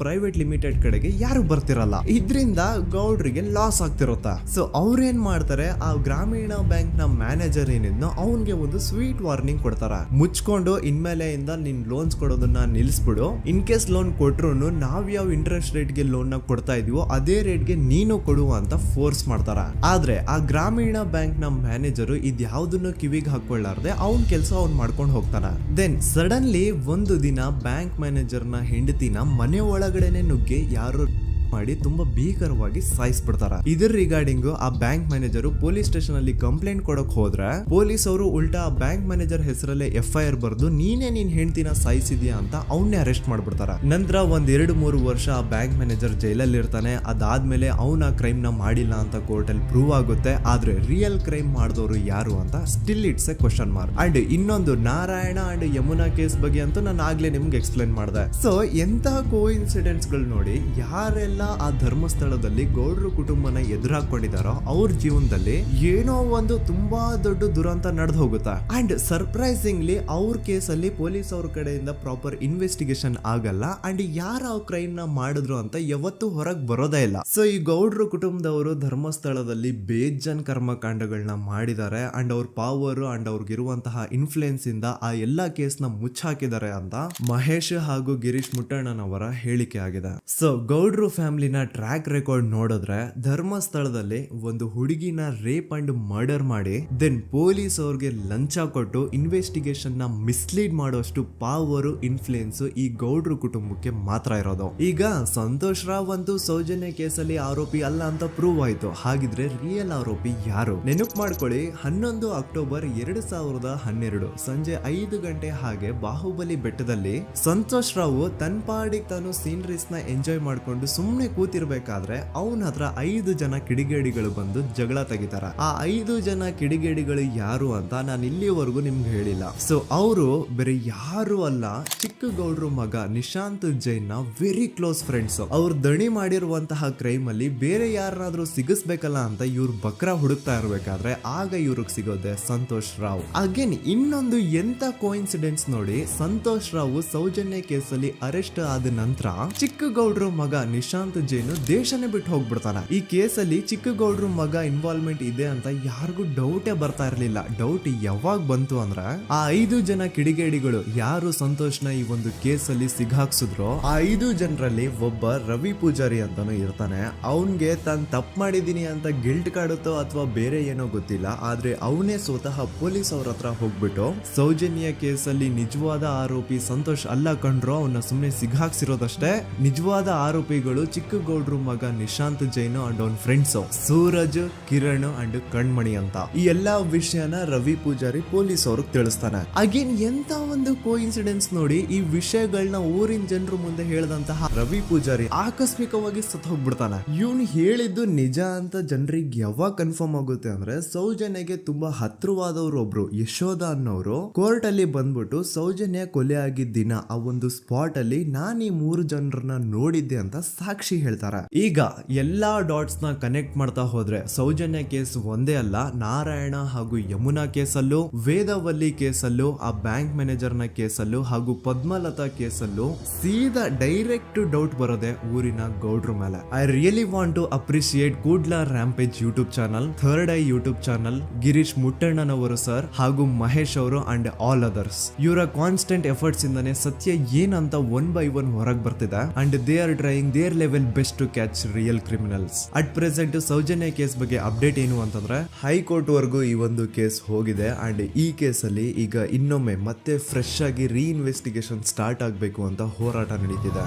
ಪ್ರೈವೇಟ್ ಲಿಮಿಟೆಡ್ ಕಡೆಗೆ ಯಾರು ಬರ್ತಿರಲ್ಲ. ಇದ್ರಿಂದ ಗೌಡ್ರಿಗೆ ಲಾಸ್ ಆಗ್ತಿರುತ್ತಾ. ಸೊ ಅವ್ರೇನ್ ಮಾಡ್ತಾರೆ, ಆ ಗ್ರಾಮೀಣ ಬ್ಯಾಂಕ್ ನ ಮ್ಯಾನೇಜರ್ ಏನಿದ್ನೋ ಅವನ್ಗೆ ಒಂದು ಸ್ವೀಟ್ ವಾರ್ನಿಂಗ್ ಕೊಡ್ತಾರ, ಮುಚ್ಕೊಂಡು ಇನ್ಮೇಲೆ ಇಂದ ನಿನ್ ಲೋನ್ಸ್ ಕೊಡೋದನ್ನ ನಿಲ್ಸ್ಬಿಡು. ಇನ್ ಕೇಸ್ ಲೋನ್ ಕೊಟ್ರು ನಾವ್ ಯಾವ ಇಂಟ್ರೆಸ್ಟ್ ರೇಟ್ ಗೆ ಲೋನ್ ನ ಕೊಡ್ತಾ ಇದೀವೋ ಅದೇ ರೇಟ್ ಗೆ ನೀನು ಕೊಡುವ ಅಂತ ಫೋರ್ಸ್ ಮಾಡ್ತಾರ. ಆದ್ರೆ ಆ ಗ್ರಾಮೀಣ ಬ್ಯಾಂಕ್ ನ ಮ್ಯಾನೇಜರು ಇದ್ಯಾವುದನ್ನು ಕಿವಿಗೆ ಹಾಕೊಳ್ಳಾರ್ದೆ ಅವನ್ ಕೆಲಸ ಅವ್ನ್ ಮಾಡ್ಕೊಂಡು ಹೋಗ್ತಾನ. ದೆನ್ ಸಡನ್ಲಿ ಒಂದು ದಿನ ಬ್ಯಾಂಕ್ ಮ್ಯಾನೇಜರ್ ನ ಹೆಂಡತಿನ ಮನೆ ಒಳಗಡೆನೆ ನುಗ್ಗಿ ಯಾರು ಮಾಡಿ ತುಂಬಾ ಭೀಕರವಾಗಿ ಸಾಯಿಸ್ಬಿಡ್ತಾರ. ಇದರ ರಿಗಾರ್ಡಿಂಗ್ ಆ ಬ್ಯಾಂಕ್ ಮ್ಯಾನೇಜರ್ ಪೊಲೀಸ್ ಸ್ಟೇಷನ್ ಅಲ್ಲಿ ಕಂಪ್ಲೇಂಟ್ ಕೊಡಕ್ ಹೋದ್ರೆ ಪೊಲೀಸ್ ಅವರು ಉಲ್ಟಾ ಆ ಬ್ಯಾಂಕ್ ಮ್ಯಾನೇಜರ್ ಹೆಸರಲ್ಲೇ FIR ಬರ್ದು ನೀನೇ ನಿನ್ ಹೆಂಡತಿನ ಸಾಯಿಸಿದ್ಯಾ ಅಂತ ಅವನ್ನೇ ಅರೆಸ್ಟ್ ಮಾಡ್ಬಿಡ್ತಾರ. ನಂತರ 1-2-3 ವರ್ಷ ಆ ಬ್ಯಾಂಕ್ ಮ್ಯಾನೇಜರ್ ಜೈಲಲ್ಲಿ ಇರ್ತಾನೆ. ಅದಾದ್ಮೇಲೆ ಅವನ ಕ್ರೈಮ್ ನ ಮಾಡಿಲ್ಲ ಅಂತ ಕೋರ್ಟ್ ಅಲ್ಲಿ ಪ್ರೂವ್ ಆಗುತ್ತೆ. ಆದ್ರೆ ರಿಯಲ್ ಕ್ರೈಮ್ ಮಾಡಿದವರು ಯಾರು ಅಂತ still it's A question mark. And ಇನ್ನೊಂದು ನಾರಾಯಣ ಅಂಡ್ ಯಮುನಾ ಕೇಸ್ ಬಗ್ಗೆ ಅಂತೂ ನಾನು ಆಗ್ಲೇ ನಿಮ್ಗೆ ಎಕ್ಸ್ಪ್ಲೇನ್ ಮಾಡಿದೆ. ಸೊ ಎಂತಹ ಕೋ ಇನ್ಸಿಡೆಂಟ್ಸ್ ಗಳು ನೋಡಿ, ಯಾರೆಲ್ಲ ಆ ಧರ್ಮಸ್ಥಳದಲ್ಲಿ ಗೌಡ್ರು ಕುಟುಂಬನ ಎದುರಾಕೊಂಡಿದಾರೋ ಅವ್ರ ಜೀವನದಲ್ಲಿ ಏನೋ ಒಂದು ತುಂಬಾ ದೊಡ್ಡ ದುರಂತ ನಡೆದು ಹೋಗುತ್ತಾ. ಅಂಡ್ ಸರ್ಪ್ರೈಸಿಂಗ್ಲಿ ಅವ್ರ ಕೇಸಲ್ಲಿ ಪೊಲೀಸ್ ಅವ್ರ ಕಡೆಯಿಂದ ಪ್ರಾಪರ್ ಇನ್ವೆಸ್ಟಿಗೇಷನ್ ಆಗಲ್ಲ. ಅಂಡ್ ಯಾರ ಆ ಕ್ರೈಮ್ ನ ಮಾಡಿದ್ರು ಅಂತ ಯಾವತ್ತೂ ಹೊರಗೆ ಬರೋದೇ ಇಲ್ಲ. ಸೊ ಈ ಗೌಡ್ರು ಕುಟುಂಬದವರು ಧರ್ಮಸ್ಥಳದಲ್ಲಿ ಬೇಜನ್ ಕರ್ಮಕಾಂಡಗಳನ್ನ ಮಾಡಿದ್ದಾರೆ. ಅಂಡ್ ಅವ್ರ ಪವರ್ ಅಂಡ್ ಅವ್ರಿಗಿರುವಂತಹ ಇನ್ಫ್ಲೂಯೆನ್ಸ್ ಇಂದ ಆ ಎಲ್ಲಾ ಕೇಸ್ ನ ಮುಚ್ಚಾಕಿದ್ದಾರೆ ಅಂತ ಮಹೇಶ್ ಹಾಗೂ ಗಿರೀಶ್ ಮುಟ್ಟಣ್ಣನವರ ಹೇಳಿಕೆ ಆಗಿದೆ. ಸೊ ಗೌಡ್ರು ಫ್ಯಾಮಿಲಿನ ಟ್ರ್ಯಾಕ್ ರೆಕಾರ್ಡ್ ನೋಡಿದ್ರೆ ಧರ್ಮಸ್ಥಳದಲ್ಲಿ ಒಂದು ಹುಡುಗಿನ ರೇಪ್ ಅಂಡ್ ಮರ್ಡರ್ ಮಾಡಿ ದೆನ್ ಪೊಲೀಸ್ ಅವ್ರಿಗೆ ಲಂಚ ಕೊಟ್ಟು ಇನ್ವೆಸ್ಟಿಗೇಷನ್ ನ ಮಿಸ್ಲೀಡ್ ಮಾಡುವಷ್ಟು ಪವರ್ ಇನ್ಫ್ಲೂಯೆನ್ಸ್ ಈ ಗೌಡ್ರು ಕುಟುಂಬಕ್ಕೆ ಮಾತ್ರ ಇರೋದು. ಈಗ ಸಂತೋಷ್ ರಾವ್ ಅಂತೂ ಸೌಜನ್ಯ ಕೇಸಲ್ಲಿ ಆರೋಪಿ ಅಲ್ಲ ಅಂತ ಪ್ರೂವ್ ಆಯ್ತು. ಹಾಗಿದ್ರೆ ರಿಯಲ್ ಆರೋಪಿ ಯಾರು? ನೆನಪು ಮಾಡ್ಕೊಳ್ಳಿ, 11 ಅಕ್ಟೋಬರ್ 2012 ಸಂಜೆ 5 ಗಂಟೆ ಹಾಗೆ ಬಾಹುಬಲಿ ಬೆಟ್ಟದಲ್ಲಿ ಸಂತೋಷ್ ರಾವ್ ತನ್ನ ಪಾಡಿಗೆ ತಾನು ಸೀನರೀಸ್ ನ ಎಂಜಾಯ್ ಮಾಡ್ಕೊಂಡು ಸುಮ್ಮನೆ ಕೂತಿರ್ಬೇಕಾದ್ರೆ ಅವನ ಹತ್ರ 5 ಜನ ಕಿಡಿಗೇಡಿಗಳು ಬಂದು ಜಗಳ ತೆಗಿತಾರ. ಆ 5 ಜನ ಕಿಡಿಗೇಡಿಗಳು ಯಾರು ಅಂತ ನಾನು ಇಲ್ಲಿವರೆಗೂ ನಿಮ್ಗೆ ಹೇಳಿಲ್ಲ. ಸೊ ಅವರು ಬೇರೆ ಯಾರು ಅಲ್ಲ, ಚಿಕ್ಕ ಗೌಡ್ರು ಮಗ ನಿಶಾಂತ್ ಜೈನ್ ನ ವೆರಿ ಕ್ಲೋಸ್ ಫ್ರೆಂಡ್ಸ್. ಅವ್ರು ದಣಿ ಮಾಡಿರುವಂತಹ ಕ್ರೈಮ್ ಅಲ್ಲಿ ಬೇರೆ ಯಾರನ್ನಾದ್ರೂ ಸಿಗಿಸ್ಬೇಕಲ್ಲ ಅಂತ ಇವ್ರು ಬಕ್ರ ಹುಡುಕ್ತಾ ಇರ್ಬೇಕಾದ್ರೆ ಆಗ ಇವ್ರಿಗೆ ಸಿಗೋದೆ ಸಂತೋಷ್ ರಾವ್. ಅಗೇನ್ ಇನ್ನೊಂದು ಎಂತ ಕೋಇನ್ಸಿಡೆನ್ಸ್ ನೋಡಿ, ಸಂತೋಷ್ ರಾವ್ ಸೌಜನ್ಯ ಕೇಸಲ್ಲಿ ಅರೆಸ್ಟ್ ಆದ ನಂತರ ಚಿಕ್ಕ ಗೌಡ್ರು ಮಗ ನಿಶಾಂತ್ ಜೈನ್ ದೇಶನೇ ಬಿಟ್ಟು ಹೋಗ್ಬಿಡ್ತಾನೆ. ಈ ಕೇಸಲ್ಲಿ ಚಿಕ್ಕ ಗೌಡ್ರು ಮಗ ಇನ್ವಾಲ್ವ್ಮೆಂಟ್ ಇದೆ ಅಂತ ಯಾರಿಗೂ ಡೌಟೇ ಬರ್ತಾ ಇರ್ಲಿಲ್ಲ. ಡೌಟ್ ಯಾವಾಗ ಬಂತು ಅಂದ್ರೆ ಆ 5 ಜನ ಕಿಡಿಗೇಡಿಗಳು ಯಾರು ಸಂತೋಷ್ನ ಈ ಒಂದು ಕೇಸಲ್ಲಿ ಸಿಗಾಕ್ಸಿದ್ರು ಆ 5 ಜನರಲ್ಲಿ ಒಬ್ಬ ರವಿ ಪೂಜಾರಿ ಅಂತಾನು ಇರ್ತಾನೆ. ಅವನ್ಗೆ ತಾನು ತಪ್ಪು ಮಾಡಿದೀನಿ ಅಂತ ಗಿಲ್ಟ್ ಕಾಡುತ್ತೋ ಅಥವಾ ಬೇರೆ ಏನೋ ಗೊತ್ತಿಲ್ಲ, ಆದ್ರೆ ಅವನೇ ಸ್ವತಃ ಪೊಲೀಸ್ ಅವ್ರ ಹತ್ರ ಹೋಗ್ಬಿಟ್ಟು ಸೌಜನ್ಯ ಕೇಸಲ್ಲಿ ನಿಜವಾದ ಆರೋಪಿ ಸಂತೋಷ್ ಅಲ್ಲ ಕಂಡ್ರು, ಅವನ್ನ ಸುಮ್ನೆ ಸಿಗಾಕ್ಸಿರೋದಷ್ಟೇ, ನಿಜವಾದ ಆರೋಪಿಗಳು ಚಿಕ್ಕ ಗೌಡ್ರು ಮಗ ನಿಶಾಂತ್ ಜೈನ್ ಅಂಡ್ ಅವನ್ ಫ್ರೆಂಡ್ಸ್ ಸೂರಜ್, ಕಿರಣ್ ಅಂಡ್ ಕಣ್ಮಣಿ ಅಂತ. ಈ ಎಲ್ಲಾ ವಿಷಯನ ರವಿ ಪೂಜಾರಿ ಪೊಲೀಸ್ ಅವ್ರಿಗೆ ತಿಳಿಸ್ತಾನೆ. ಅಗೇನ್ ಎಂತ ಒಂದು ಕೋಇನ್ಸಿಡೆನ್ಸ್ ನೋಡಿ, ಈ ವಿಷಯಗಳನ್ನ ಊರಿನ ಜನರು ಮುಂದೆ ಹೇಳಿದಂತಹ ರವಿ ಪೂಜಾರಿ ಆಕಸ್ಮಿಕವಾಗಿ ಸತ್ತು ಹೋಗ್ಬಿಡ್ತಾನೆ. ಇವನು ಹೇಳಿದ್ದು ನಿಜ ಅಂತ ಜನರಿಗೆ ಯಾವಾಗ ಕನ್ಫರ್ಮ್ ಆಗುತ್ತೆ ಅಂದ್ರೆ ಸೌಜನ್ಯಗೆ ತುಂಬಾ ಹತ್ರವಾದವ್ರು ಒಬ್ರು ಯಶೋಧ ಅನ್ನೋರು ಕೋರ್ಟ್ ಅಲ್ಲಿ ಬಂದ್ಬಿಟ್ಟು ಸೌಜನ್ಯ ಕೊಲೆ ಆಗಿದ್ದ ದಿನ ಆ ಒಂದು ಸ್ಪಾಟ್ ಅಲ್ಲಿ ನಾನು ಈ 3 ಜನರನ್ನ ನೋಡಿದ್ದೆ ಅಂತ ಸಾಕ್ಷಿ ಹೇಳ್ತಾರೆ. ಈಗ ಎಲ್ಲಾ ಡಾಟ್ಸ್ ನ ಕನೆಕ್ಟ್ ಮಾಡ್ತಾ ಹೋದ್ರೆ ಸೌಜನ್ಯ ಕೇಸ್ ಒಂದೇ ಅಲ್ಲ, ನಾರಾಯಣ ಹಾಗೂ ಯಮುನಾ ಕೇಸಲ್ಲೂ, ವೇದವಲ್ಲಿ ಕೇಸಲ್ಲೂ, ಆ ಬ್ಯಾಂಕ್ ಮ್ಯಾನೇಜರ್ ನ ಕೇಸಲ್ಲೂ ಹಾಗೂ ಪದ್ಮಲತಾ ಕೇಸಲ್ಲೂ ಸೀದಾ ಡೈರೆಕ್ಟ್ ಡೌಟ್ ಬರೋದೆ ಊರಿನ ಗೌಡ್ರ ಮೇಲೆ. I really want to appreciate Kudla rampage YouTube channel, third eye YouTube channel, Girish ಮುಟ್ಟಣ್ಣನವರು ಸರ್ ಹಾಗೂ ಮಹೇಶ್ ಅವರು ಅಂಡ್ ಆಲ್ ಅದರ್ಸ್. ಇವರ ಕಾನ್ಸ್ಟೆಂಟ್ ಎಫರ್ಟ್ಸ್ ಇಂದಾನೆ ಸತ್ಯ ಏನಂತ 1 by 1 ಹೊರಗೆ ಬರ್ತಿದೆ and they are trying their level best to catch real criminals. At present Soujanya case ಬಗ್ಗೆ ಅಪ್ಡೇಟ್ ಏನು ಅಂತಂದ್ರೆ ಹೈಕೋರ್ಟ್ ವರೆಗೂ ಈ ಒಂದು ಕೇಸ್ ಹೋಗಿದೆ ಅಂಡ್ ಈ ಕೇಸಲ್ಲಿ ಈಗ ಇನ್ನೊಮ್ಮೆ ಮತ್ತೆ ಫ್ರೆಶ್ ಆಗಿ ರೀಇನ್ವೆಸ್ಟಿಗೇಷನ್ ಸ್ಟಾರ್ಟ್ ಆಗಬೇಕು ಅಂತ ಹೋರಾಟ ನಡೀತಿದೆ.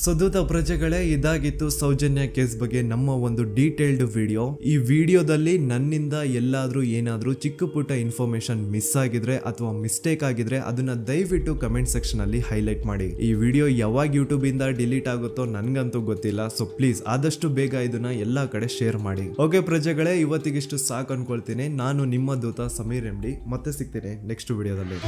ಸದುತ ಪ್ರಜೆಗಳೇ, ಇದಾಗಿತ್ತು ಸೌಜನ್ಯ ಕೇಸ್ ಬಗ್ಗೆ ನಮ್ಮ ಒಂದು ಡೀಟೇಲ್ಡ್ ವಿಡಿಯೋ. ಈ ವಿಡಿಯೋದಲ್ಲಿ ನನ್ನಿಂದ ಎಲ್ಲಾದ್ರೂ ಏನಾದ್ರೂ ಚಿಕ್ಕ ಪುಟ್ಟ ಇನ್ಫಾರ್ಮೇಶನ್ ಮಿಸ್ ಆಗಿದ್ರೆ ಅಥವಾ ಮಿಸ್ಟೇಕ್ ಆಗಿದ್ರೆ ಅದನ್ನ ದಯವಿಟ್ಟು ಕಮೆಂಟ್ ಸೆಕ್ಷನ್ ಅಲ್ಲಿ ಹೈಲೈಟ್ ಮಾಡಿ. ಈ ವಿಡಿಯೋ ಯಾವಾಗ ಯೂಟ್ಯೂಬ್ ಇಂದ ಡಿಲೀಟ್ ಆಗುತ್ತೋ ನನ್ಗಂತೂ ಗೊತ್ತಿಲ್ಲ. ಸೊ ಪ್ಲೀಸ್ ಆದಷ್ಟು ಬೇಗ ಇದನ್ನ ಎಲ್ಲಾ ಕಡೆ ಶೇರ್ ಮಾಡಿ. ಓಕೆ ಪ್ರಜೆಗಳೇ, ಇವತ್ತಿಗಿಷ್ಟು ಸಾಕು ಅನ್ಕೊಳ್ತೀನಿ. ನಾನು ನಿಮ್ಮ ದೂತ ಸಮೀರ್ MD. ಮತ್ತೆ ಸಿಗ್ತೀನಿ ನೆಕ್ಸ್ಟ್ ವಿಡಿಯೋದಲ್ಲಿ.